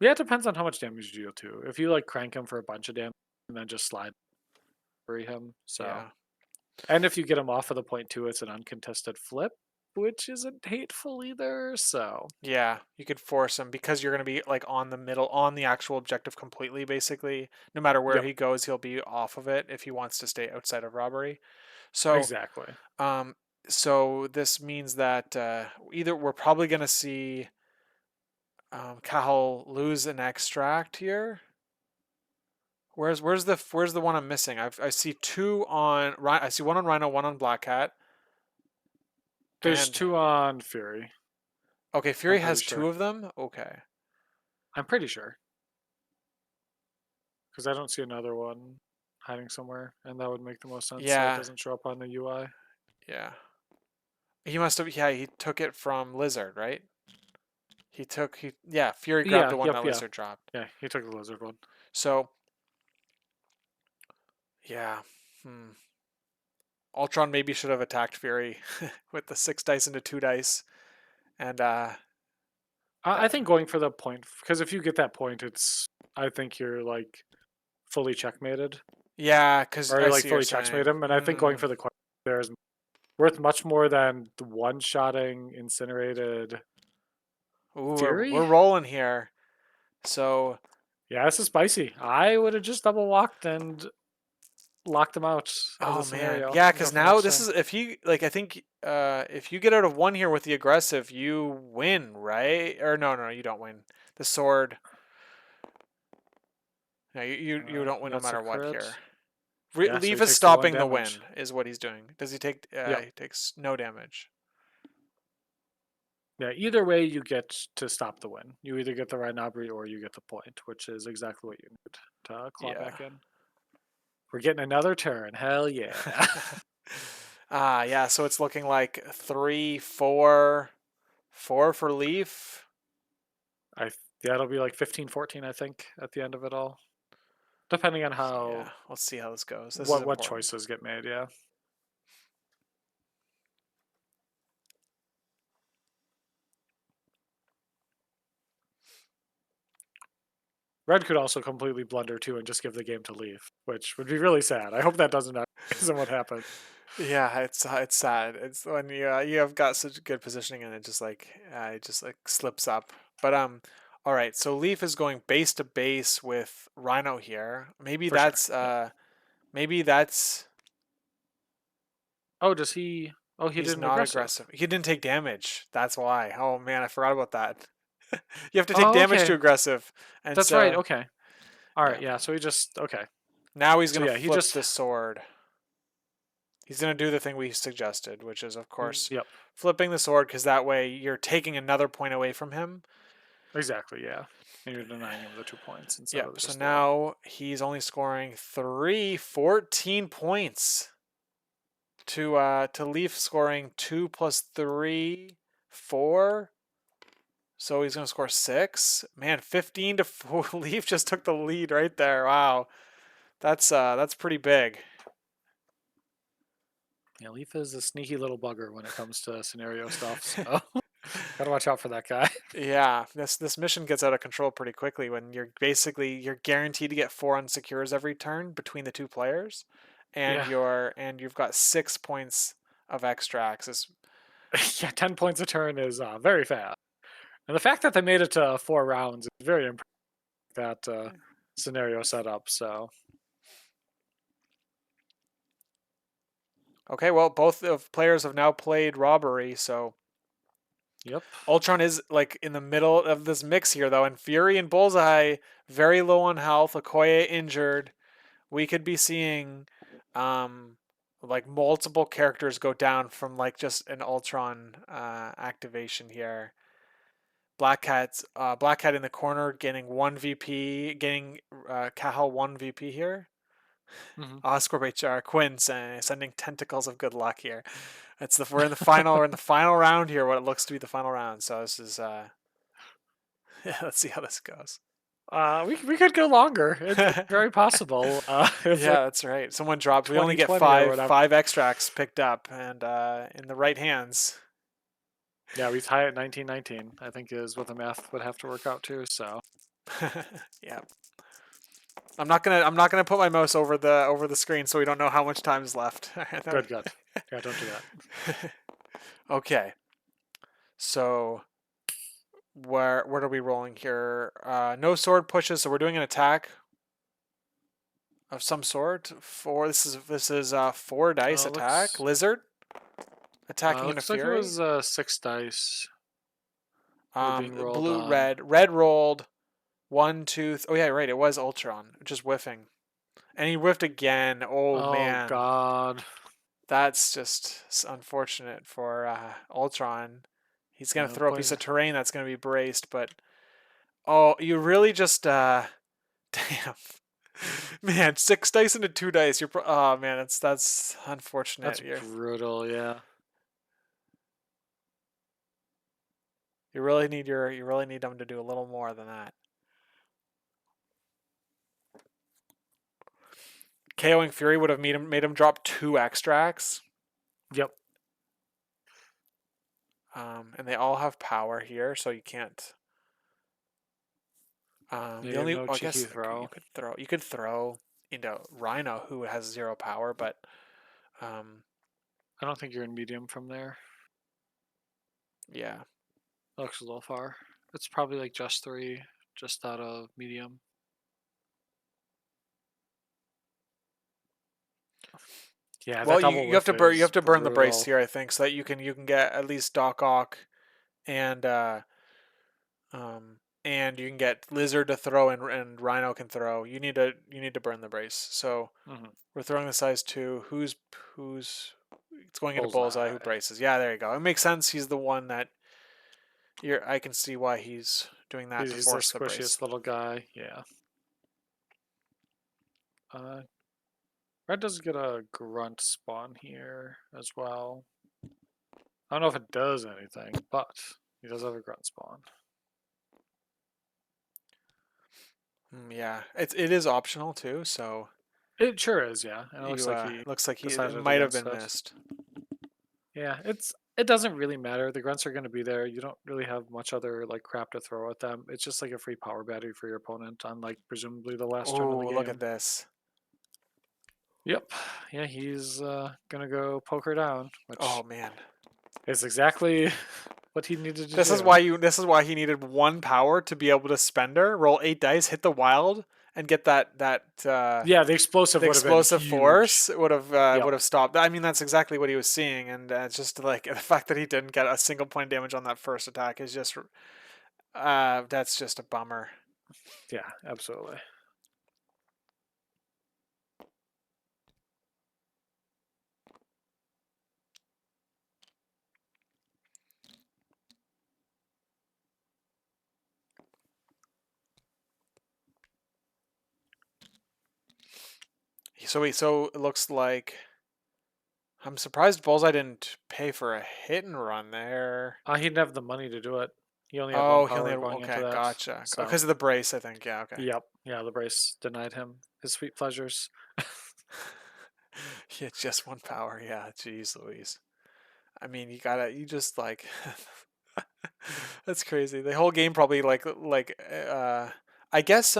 Yeah, it depends on how much damage you deal too. If you like crank him for a bunch of damage and then just slide bury him. So, Yeah. and if you get him off of the point two, it's an uncontested flip, which isn't hateful either. So, Yeah, you could force him because you're going to be like on the middle, on the actual objective completely, basically. No matter where yep, he goes, he'll be off of it if he wants to stay outside of robbery. So, exactly. um, so this means that either we're probably going to see Cahill lose an extract here. Where's the one I'm missing? I see two on I see one on Rhino, one on Black Cat, There's and two on Fury. okay, I'm Fury pretty has sure. two of them. Okay, I'm pretty sure because I don't see another one hiding somewhere, and that would make the most sense. So it yeah, doesn't show up on the UI. yeah. He must have. Yeah, he took it from Lizard, right? Yeah. Fury grabbed Yeah. the one Yep. that Yeah. Lizard dropped. Yeah. He took the lizard one. So yeah, hmm. Ultron maybe should have attacked Fury with the 6 dice into 2 dice, and I that think going for the point because if you get that point, it's I think you're like fully checkmated yeah, because or I like see you're fully checkmate saying. him, and I think going for the question there is worth much more than the one-shotting incinerated Ooh, we're Fury. rolling here. So Yeah, this is spicy. I would have just double walked and locked him out as a oh man, scenario yeah, and go because for now next this turn. is if he like I think if you get out of one here with the aggressive, you win, right? Or no, you don't win. The sword, no, you don't win no That's a matter what crit. here. Yeah, so Leaf he is takes the one stopping the damage. win, is what he's doing. Does he take? Yep. He takes no damage. Yeah, either way, you get to stop the win. You either get the right knobbery or you get the point, which is exactly what you need to claw Yeah. back in. We're getting another turn. Hell yeah. Yeah. So it's looking like 3, 4, 4 for Leaf. I Yeah, it'll be like 15, 14, I think, at the end of it all. Depending on Yeah. how Let's see how this goes. This is what important. choices get made, yeah. Red could also completely blunder too and just give the game to Leaf, which would be really sad. I hope that doesn't happen because of what happened. Yeah, it's sad. It's when you have got such good positioning and it just like slips up. But all right. So Leaf is going base to base with Rhino here. For sure. Yep. Maybe that's Oh, does he? Oh, he he's did an not aggressive. aggressive. He didn't take damage. That's why. Oh man, I forgot about that. You have to take Oh, damage to okay. aggressive, and That's right. so Okay. All right. yeah. Yeah. So he just okay. Now he's So gonna yeah, he flip just the sword. He's gonna do the thing we suggested, which is of course yep. flipping the sword because that way you're taking another point away from him. Exactly. Yeah. And you're denying him the 2 points instead of Yep. So just the one. now he's only scoring 14 points to Leaf scoring 2 plus 3, 4. So he's gonna score 6. Man, 15 to 4. Leaf just took the lead right there. Wow. That's pretty big. Yeah, Leaf is a sneaky little bugger when it comes to scenario stuff. So gotta watch out for that guy. Yeah, this mission gets out of control pretty quickly when you're guaranteed to get 4 unsecures every turn between the two players, and Yeah. you've got 6 points of extracts. Yeah. 10 points a turn is very fast. And the fact that they made it to 4 rounds is very impressive. That scenario setup. So Okay, well both of players have now played robbery, so yep. Ultron is like in the middle of this mix here though, and Fury and Bullseye very low on health, Okoye injured. We could be seeing like multiple characters go down from like just an Ultron activation here. Black Cat in the corner getting 1 VP, getting Cahill 1 VP here. Hmm. Oscorp HR Quinn sending tentacles of good luck here. We're in the final round here. What it looks to be the final round. So this is yeah, let's see how this goes. We could go longer. It's very possible. If Yeah, that's right. Someone dropped. We only get 2020 or whatever. five extracts picked up, and in the right hands. Yeah, we tie at 1919. I think is what the math would have to work out too. So Yeah. I'm not gonna put my mouse over the screen so we don't know how much time is left. Good, good. Yeah, don't do that. Okay. So where are we rolling here? No sword pushes, so we're doing an attack of some sort. This is 4 dice attack. Lizard attacking into Looks like it fury. was 6 dice were being rolled Blue on. red rolled 1 2. Oh yeah, right. It was Ultron, just whiffing, and he whiffed again. Oh Oh man, God. that's just unfortunate for Ultron. He's gonna Yeah, throw a boy. piece of terrain that's gonna be braced, but oh, you really just damn. Man, 6 dice into 2 dice. Oh man, that's That's unfortunate. brutal. Yeah. You really need them to do a little more than that. KOing Fury would have made him drop 2 extracts. Yep. And they all have power here, so you can't. Yeah, The you have only no I cheeky guess throw. you could throw into Rhino, who has 0 power, but um, I don't think you're in medium from there. yeah. Looks a little far. It's probably like just 3, just out of medium. Yeah, Well, that you, double you have whiff to burn you is have to burn the brace brutal. here, I think, so that you can get at least Doc Ock and um and you can get Lizard to throw and Rhino can throw. You need to burn the brace. So Hmm. we're throwing the size 2. Who's it's going into Bullseye, who Bullseye. braces. Yeah, there you go. It makes sense. He's the one that I can see why he's doing that to He's the force the brace. squishiest little guy. Yeah. Uh, Red does get a grunt spawn here as well. I don't know if it does anything, but he does have a grunt spawn. Yeah, it is optional too, so It sure is, yeah. And it looks you like he it looks like it decided might have against been it. missed. Yeah, it doesn't really matter. The grunts are going to be there. You don't really have much other like crap to throw at them. It's just like a free power battery for your opponent on like presumably the last turn of the Oh, look at game. this. Yep. Yeah, he's gonna go poke her down, Oh which man. is exactly what he needed to This is do. why you. This is why he needed 1 power to be able to spend her, roll 8 dice, hit the wild, and get Yeah, the explosive the would have been explosive huge. force would have Yep. stopped. I mean, that's exactly what he was seeing, and it's just like the fact that he didn't get a single point damage on that first attack is just that's just a bummer. Yeah, absolutely. So it looks like I'm surprised Bullseye didn't pay for a hit and run there. He didn't have the money to do it. He only had one Oh, he only power had going into okay, that. gotcha. So, Because of the brace, I think. Yeah, okay. yep. Yeah, the brace denied him his sweet pleasures. He had just 1 power. Yeah, jeez Louise. I mean, you just like, that's crazy. The whole game probably I guess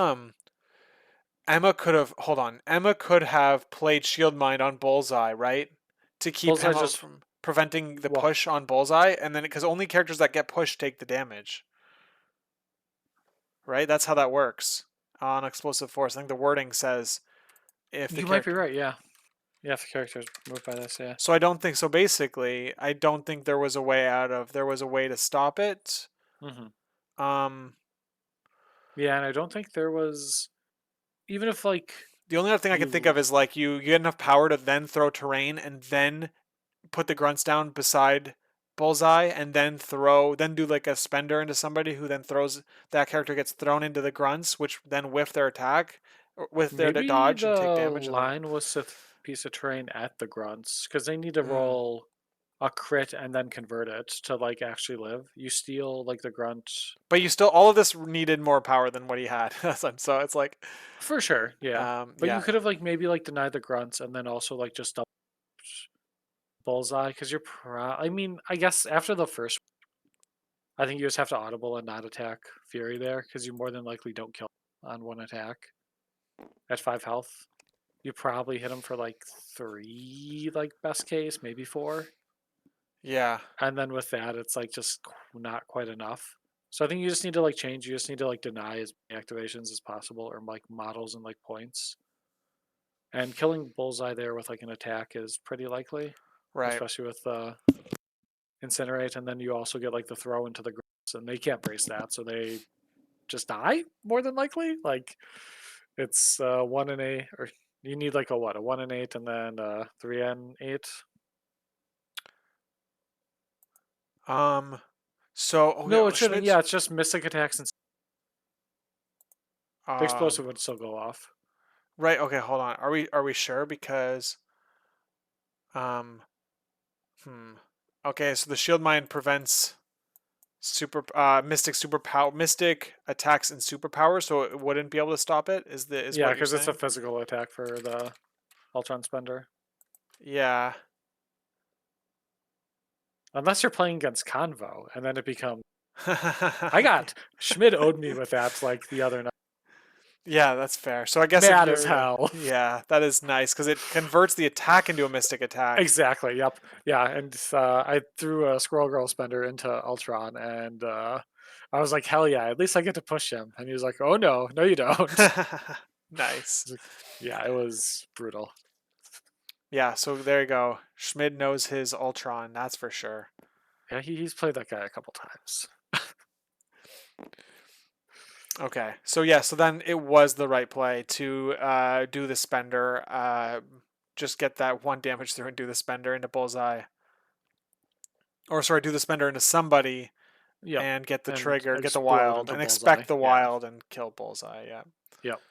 Emma could have played Shield Mind on Bullseye, right? To keep Bullseye him just from preventing the well, push on Bullseye, and then because only characters that get pushed take the damage, right? That's how that works on Explosive Force. I think the wording says if the you might be character. right. Yeah, yeah. If the character's moved by this, yeah. So I don't think so. Basically, I don't think there was a way out of. There was a way to stop it. Hmm. Um, Yeah, and I don't think there was even if like the only other thing I can think you of is like you get enough power to then throw terrain and then put the grunts down beside Bullseye and then do like a spender into somebody who then throws that character gets thrown into the grunts, which then whiff their attack with their maybe dodge and take the damage and then. line was to piece of terrain at the grunts because they need to Mm. roll a crit and then convert it to like actually live. You steal like the grunt But you still all of this needed more power than what he had, so it's like, for sure, yeah. But you yeah. could have like maybe like denied the grunts and then also like just double Bullseye because you're I mean, I guess after the first I think you just have to audible and not attack Fury there because you more than likely don't kill on one attack at 5 health. You probably hit him for like 3, like best case, maybe 4. Yeah. And then with that, it's like just not quite enough. So I think you just need to like change. You just need to like deny as many activations as possible, or like models and like points. And killing Bullseye there with like an attack is pretty likely, Right. especially with Incinerate. And then you also get like the throw into the grass, and they can't brace that, so they just die more than likely. Like it's 1 and 8, or you need like a what, a 1 and 8, and then 3 and 8. Um. So, oh No, yeah, it shouldn't. Yeah, Schmidt. it's just mystic attacks, and the explosive Um. would still go off. Right. Okay. Hold on. Are we sure? Because um. Hmm. Okay. So the shield mine prevents mystic attacks and superpowers, so it wouldn't be able to stop it. Is Yeah, what you're because it's a saying? physical attack for the Ultron Spender. Yeah. Unless you're playing against Convo, and then it becomes. I got Schmidt owed me with that like the other night. Yeah, that's fair. So I guess if Mad as you're, hell. yeah, that is nice because it converts the attack into a mystic attack. Exactly. Yep. Yeah, and I threw a Squirrel Girl Spender into Ultron, and I was like, "Hell yeah! At least I get to push him." And he was like, "Oh no, no, you don't." Nice. Like, yeah, it was brutal. Yeah, so there you go. Schmid knows his Ultron, that's for sure. Yeah, he's played that guy a couple times. Okay, so yeah, so then it was the right play to do the spender, just get that one damage through and do the spender into Bullseye. Or sorry, do the spender into somebody Yep, and get the and trigger, get the explode wild, into and Bullseye. expect the Yeah. wild and kill Bullseye. Yeah. Yep.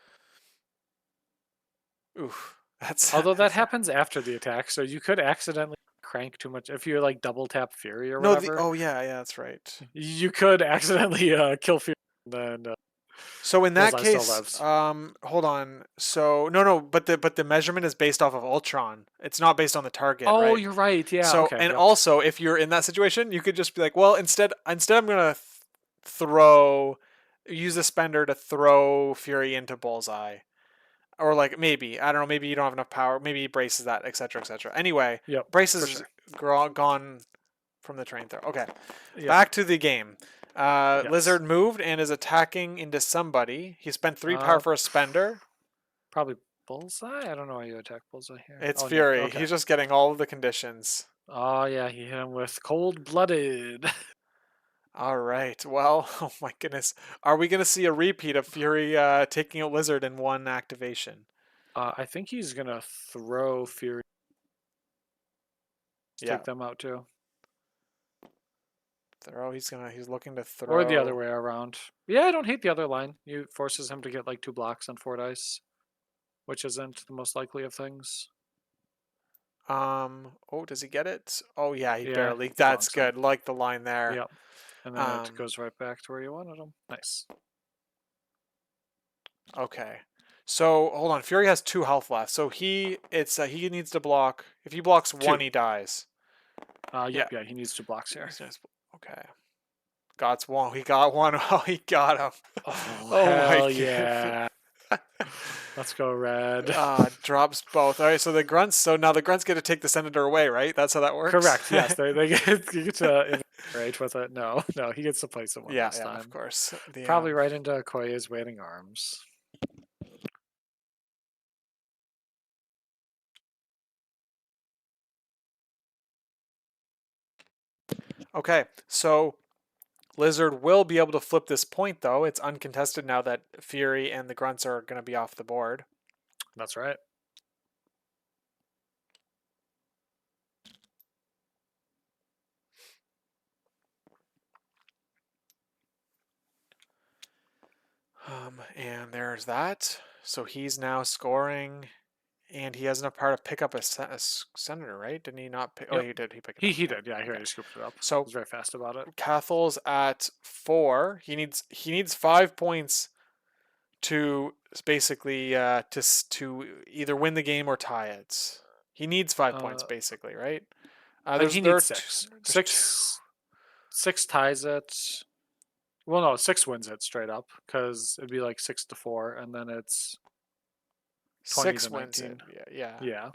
Oof. That's Although that happens after the attack, so you could accidentally crank too much if you like double tap Fury or no. The whatever. oh yeah, yeah, that's right. You could accidentally kill Fury, and then So in that Bullseye still case, lives. hold on. So no, but the measurement is based off of Ultron. It's not based on the target, Oh, right? you're right. Yeah. So Okay. and Yep. also, if you're in that situation, you could just be like, well, instead I'm gonna throw, use the spender to throw Fury into Bullseye, or like maybe I don't know, maybe you don't have enough power, maybe he braces that, etc., etc. Anyway, Yep. For braces sure. gone from the train throw. Okay, Yep. back to the game. Yes. Lizard moved and is attacking into somebody. He spent 3 power Uh, for a spender. probably Bullseye. I don't know why you attack Bullseye here. It's Oh, Nick. Fury. Okay. He's just getting all of the conditions. Oh yeah, he hit him with cold blooded. All right. Well, oh my goodness. Are we going to see a repeat of Fury taking a Lizard in one activation? I think he's gonna throw Fury to Yeah. take them out too, Throw. He's looking to or the other throw. way around. Yeah, I don't hate the other line. You forces him to get like 2 blocks on 4 dice, which isn't the most likely of things. Oh, does he get it? Oh yeah, he Yeah, barely. as That's long so. good. Like the line there. Yep. And then it Um, goes right back to where you wanted him. Nice. okay. So hold on. Fury has 2 health left. So he needs to block. If he blocks one, 2. he dies. Yeah. Yep. Yeah, he needs 2 blocks here. Okay. God's one. He got one. Oh, he got him. Oh Oh my hell god. yeah! Let's go red. Drops both. All right. So the grunts. So now the grunts get to take the senator away, right? That's how that works. Correct. Yes, they get to right with it. No, no, he gets to play someone Yeah. this Yeah. Of time. course. The Probably right into Okoye's waiting arms. Okay. So Lizard will be able to flip this point, though. It's uncontested now that Fury and the grunts are going to be off the board. That's right. And there's that. So he's now scoring, and he has enough power to pick up a senator, right? Didn't he not pick? Oh, Yep. he did. He picked it He up. he Okay. did. Yeah, he Okay. already scooped it up. So He's very fast about it. Cathal's at 4. He needs 5 points to basically to either win the game or tie it. He needs 5 points Uh, basically, right? he There are needs 6. there's two. 6. 6 ties it. Well, no, 6 wins it straight up because it'd be like 6-4, and then it's 20 to 6 wins it. 19. Yeah, yeah. Yeah,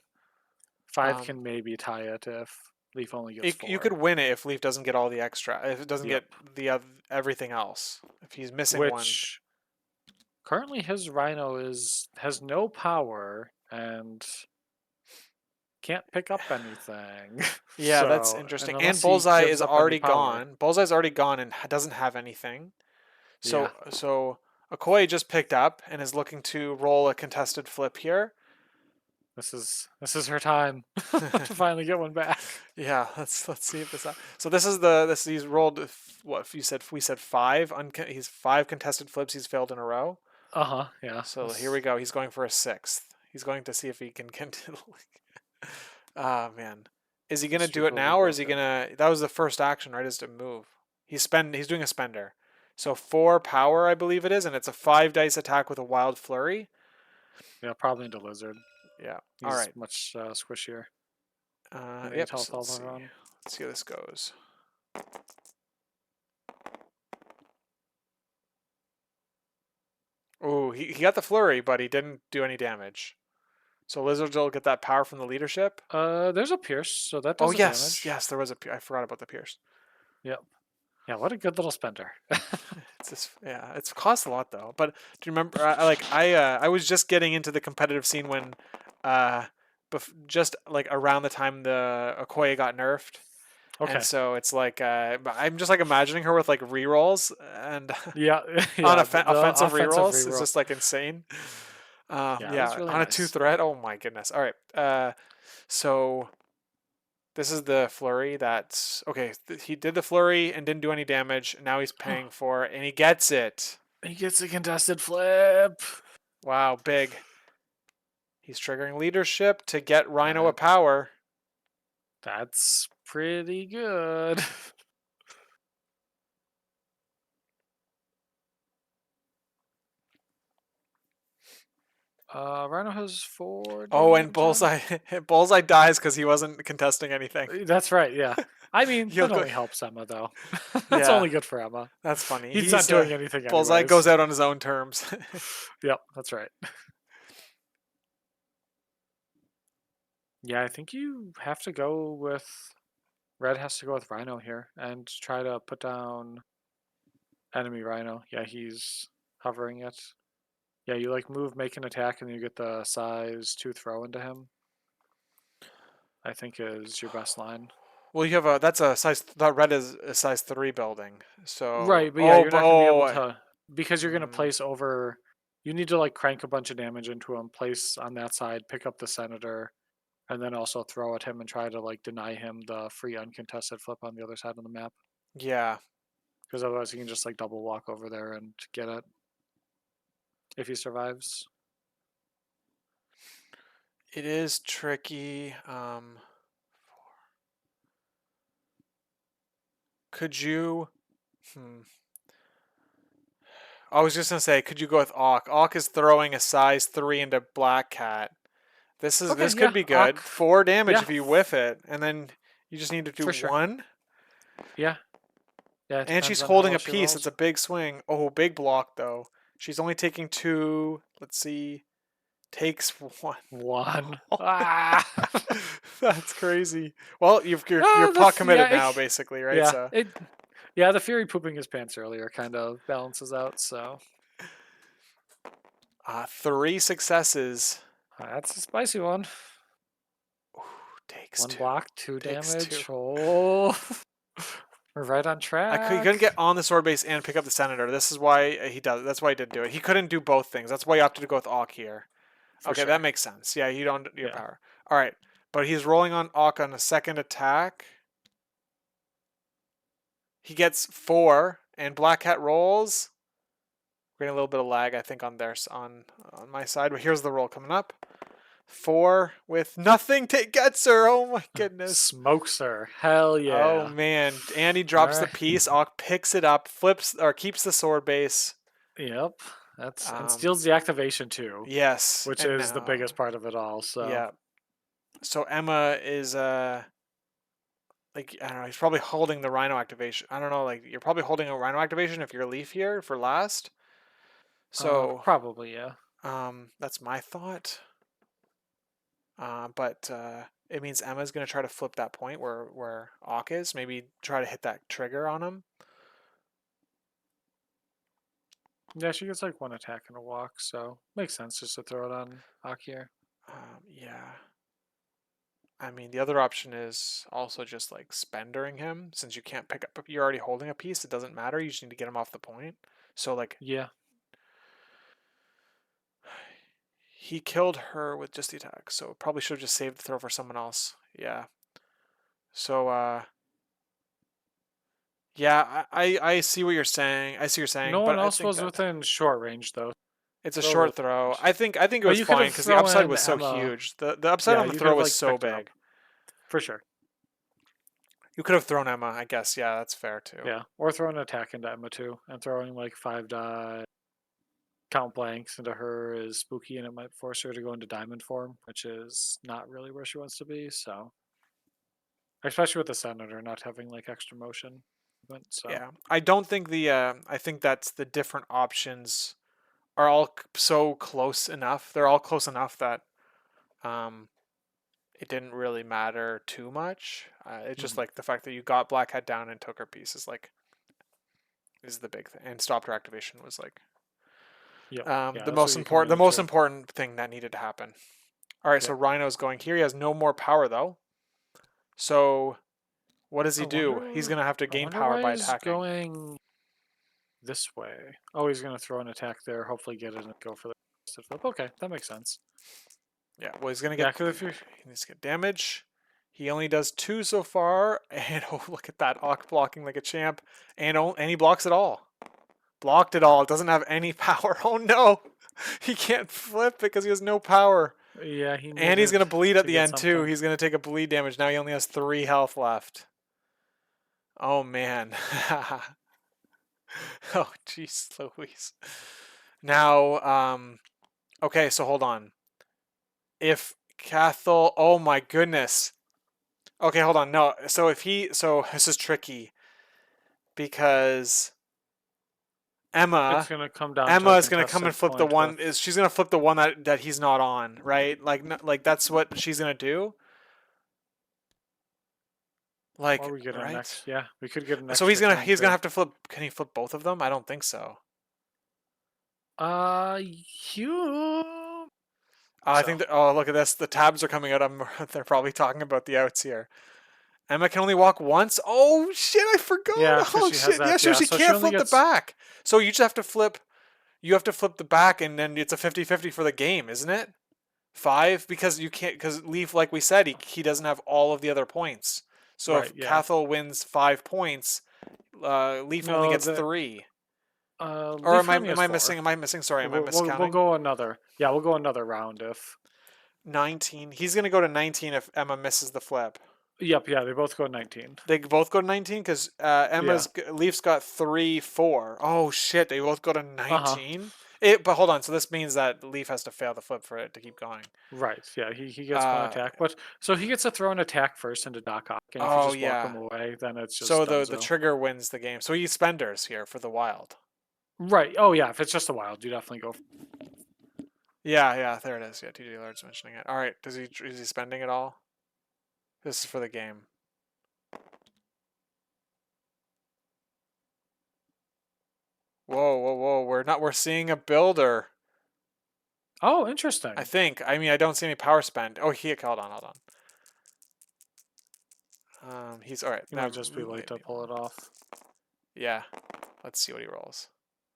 5 Um, can maybe tie it if Leaf only gets you could 4. win it if Leaf doesn't get all the extra. If it doesn't Yep. get the everything else. If he's missing one. Which currently his Rhino has no power and can't pick up anything. Yeah, that's So, interesting. and And unless he Bullseye gives is up any already power, gone. Bullseye's already gone and doesn't have anything. yeah, So Okoye just picked up and is looking to roll a contested flip here. this is her time to finally get one back. Yeah, let's see if this. So this is this he's rolled what you said we said five. He's 5 contested flips he's failed in a row. Uh-huh, yeah. So here we go. He's going for a 6th. He's going to see if he can continue. Ah man, is he gonna do Streak it will be now or is he broken. gonna? That was the first action, right? Is to move. He's doing a spender. So 4 power, I believe it is, and it's a 5 dice attack with a wild flurry. Yeah, probably into Lizard. Yeah. All He's right. much squishier than the 8 Yep. health So let's see. Alvaron. Let's see how this goes. Oh, he got the flurry, but he didn't do any damage. So Lizards will get that power from the leadership. There's a Pierce, so that Oh does a yes, damage. yes, there was a. I forgot about the Pierce. Yep. Yeah, what a good little spender. It's just, yeah, it's cost a lot though. But do you remember? I was just getting into the competitive scene when, just like around the time the Okoye got nerfed, and Okay. so it's like I'm just like imagining her with like rerolls and Yeah, on yeah, the offensive offensive rerolls. It's reroll. just like insane. Yeah, it was Yeah, really on a 2 nice. threat. Oh my goodness. All right. So this is the flurry that's okay. He did the flurry and didn't do any damage. Now he's paying for it and he gets it. He gets a contested flip. Wow, big. He's triggering leadership to get Rhino a That power. that's pretty good. Rhino has 4 Oh, and damage on. Bullseye Bullseye dies because he wasn't contesting anything. That's right, yeah. I mean, He'll that go. only helps Emma, though. That's Yeah, only good for Emma. that's funny. He's not He's doing anything Bullseye goes anyways. out on his own terms. Yep, that's right. Yeah, I think you have to go with Red has to go with Rhino here and try to put down enemy Rhino. Yeah, he's hovering it. Yeah, you like move, make an attack, and then you get the size 2 throw into him. I think is your best line. Well, you have a that's a size. That red is a size 3 building. So Right, but yeah, you're but not going to be able oh. to because you're going to Mm, place over. You need to like crank a bunch of damage into him, place on that side, pick up the senator, and then also throw at him and try to like deny him the free uncontested flip on the other side of the map. yeah, Because otherwise, he can just like double walk over there and get it if he survives. it is tricky. Could you? Hmm. I was just gonna say, could you go with Auk? Auk is throwing a size 3 into Black Cat. Okay, This could yeah, be Ock. good. 4 damage Yeah, if you whiff it, and then you just need to do for sure. 1. Yeah, yeah, it And depends she's on how holding well a she piece. It's rolls. a big swing. Oh, big block though. She's only taking 2. Let's see. Takes 1. One. Ah. That's crazy. Well, you're pot committed now, basically, right? Yeah, So yeah, the Fury pooping his pants earlier kind of balances out. So 3 successes. that's a spicy one. Ooh, takes One 2. block, 2 Takes 2. damage. Oh, we're right on He couldn't get track. on the sword base and pick up the senator. This is why he does. That's why he didn't do it. He couldn't do both things. That's why he opted to go with Auk here. For Okay, that sure. makes sense. Yeah, you don't your Yeah. power. All right, but he's rolling on Auk on a second attack. He gets 4, and Black Cat rolls. We're getting a little bit of lag, I think, on on my side. But here's the roll coming up. 4 with nothing to gets her. Oh my goodness. Smokes her. Hell Oh yeah. man. Andy All drops the right. piece. Auk picks it up, flips or keeps the sword base. Yep. That's and Um, steals the activation too, yes, which and is the now, biggest part of it all. So yeah. So Emma is like I don't know. He's probably holding the Rhino activation. I don't know. Like you're probably holding a Rhino activation if you're Leaf here for last. So Probably, yeah. that's my thought. But it means Emma's gonna try to flip that point where Auk is. Maybe try to hit that trigger on him. Yeah, she gets like one attack and a walk, so makes sense just to throw it on Akir. Yeah. I mean, the other option is also just like spendering him since you can't pick up. You're already holding a piece. It doesn't matter. You just need to get him off the point. So like Yeah. he killed her with just the attack. So probably should have just saved the throw for someone else. Yeah. So yeah, I see what you're saying. I see what you're saying, No but one I else think was that within short range though. it's a Throw really short throw. range. I think it But was you could fine have because the upside thrown was so Emma. huge. The upside Yeah, on the you could throw have was like so picked her big. up for sure. You could have thrown Emma, I guess. Yeah, that's fair too. Yeah, or throw an attack into Emma too, and throwing like 5 die count blanks into her is spooky, and it might force her to go into diamond form, which is not really where she wants to be. So, especially with the senator not having like extra motion movement. So, Yeah, I don't think the I think that's the different options are all so close enough. They're all close enough that um, it didn't really matter too much. It's just mhm. like the fact that you got Black Hat down and took her piece is like is the big thing, and stopped her activation was like Yep, yeah, the that's most what you come important into. thing that needed to happen. All right, so Yeah, Rhino's going here. He has no more power though. So what does he I do? He's wonder. gonna have to I gain wonder power why by he's attacking. going this way. Oh, he's gonna throw an attack there. Hopefully, get it and go for the flip. Okay, that makes sense. Yeah, well he's gonna Yeah, get because if you're he needs to get damage. He only does 2 so far, and oh look at that Ock blocking like a champ, and he blocks it all. Blocked it all. It doesn't have any power. Oh no, he can't flip because he has no power. yeah, he And he's needed gonna bleed at to the get end too. something. He's gonna take a bleed damage. Now he only has 3 health left. Oh man. Oh jeez, Louise. Now, okay, so hold on. If Cathal, oh my goodness. Okay, hold on. No, so if he, so this is tricky because It's Emma, gonna come down to Emma a is gonna come and contested flip the point one. with Is she's gonna flip the one that he's not on, right? Like that's what she's gonna do. or Like we get an right. next. Yeah, we could get an So extra turn he's gonna too. have to flip. Can he flip both of them? I don't think so. You I so think that. Oh, look at this. The tabs are coming out. They're probably talking about the outs here. Emma can only walk once. Oh shit! I forgot. yeah, because Oh she has shit! Yeah, that. so Yeah, she so she can't only flip the gets back. So you just have to flip. You have to flip the back, and then it's a 50-50 for the game, isn't it? 5 because you can't because Leaf, like we said, he doesn't have all of the other points. So right. if Yeah, Cathal wins 5 points, Leaf only no, gets the 3. Or Leaf only am has I four. missing? Am I missing? Sorry, am I We'll miscounting? go another. Yeah, we'll go another round if. 19. He's gonna go to 19 if Emma misses the flip. Yep. Yeah, they both go 19. They both go to 19 because Yeah. Emma's Leaf's got 3, 4. Oh shit! They both go to Uh huh. 19. But hold on. So this means that Leaf has to fail the flip for it to keep going. Right. Yeah, he gets one Uh, attack, but so he gets to throw an attack first into Doc Ock, and if you oh just walk yeah. him away, then it's So just the Dunzo. trigger wins the game. So he spenders here for the wild. Right. Oh yeah, if it's just a wild, you definitely go. Yeah, yeah, there it is. Yeah, TJ Lard's mentioning it. All right, is he spending it all? This is for the game. Whoa, whoa, whoa! We're seeing a builder. Oh, I interesting. think. I mean, I don't see any power spend. Oh, hold on. He's all right. He might Never, just be late to maybe. pull it off. Yeah. Let's see what he rolls.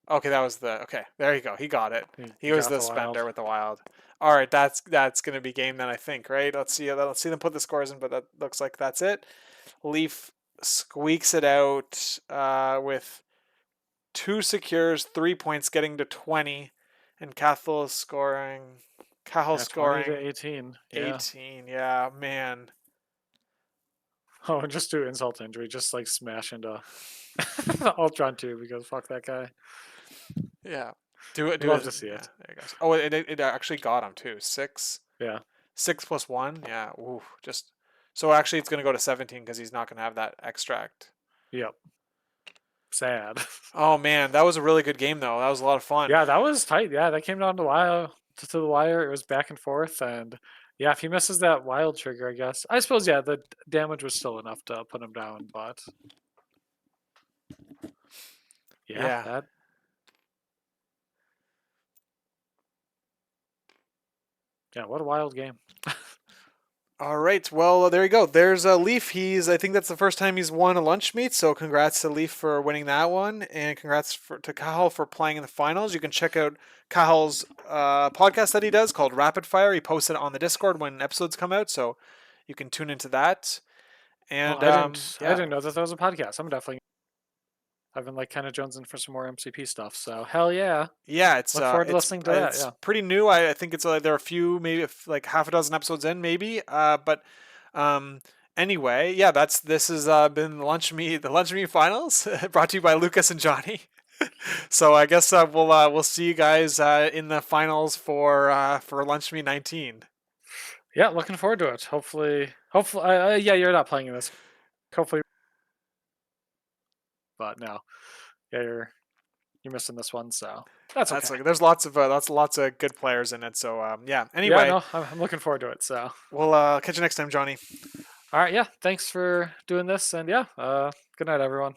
Okay, that was the okay. There you go. He got it. He He was got the the wild. spender with the wild. All right, that's gonna be game then. I think right. Let's see them put the scores in, but that looks like that's it. Leaf squeaks it out with 2 secures, 3 points, getting to 20, and Cathal Yeah, 20 to scoring 18. Yeah. 18. Yeah, man. Oh, and just do insult to injury. Just like smash into Ultron 2 because fuck that guy. Yeah. Do it. Do Love it. to see Yeah. it. There you go. Oh, it actually got him too. 6. Yeah. 6 plus 1. Yeah. Ooh. Just So actually, it's going to go to 17 because he's not going to have that extract. Yep. Sad. Oh man, that was a really good game though. That was a lot of fun. Yeah, that was tight. Yeah, that came down to wire to the wire. It was back and forth, and yeah, if he misses that wild trigger, I guess. I suppose yeah, the damage was still enough to put him down, but yeah, Yeah. that yeah, what a wild game. All right. Well, there you go. There's Leif. I think that's the first time he's won a lunch meet. So congrats to Leif for winning that one, and congrats to Cahill for playing in the finals. You can check out Cahill's podcast that he does called Rapid Fire. He posts it on the Discord when episodes come out, so you can tune into that. Well, And I yeah, didn't know that was a podcast. I'm definitely I've been like kind of jonesing for some more MCP stuff. So hell yeah, yeah, look forward to it's listening to that. it's Yeah. pretty new. I think it's there are a few, maybe like half a dozen episodes in, maybe. But um, anyway, yeah, this has been the Lunch Me Finals, brought to you by Lucas and Johnny. So I guess we'll see you guys in the finals for Lunch Me 19. Yeah, looking forward to it. Hopefully, yeah, you're not playing in this. Hopefully, but no, yeah, you're missing this one, so that's That's okay. like there's lots of good players in it. So yeah. Yeah, Anyway, no, I'm looking forward to it. So, we'll catch you next time, Johnny. all right, yeah, thanks for doing this, and yeah, good night, everyone.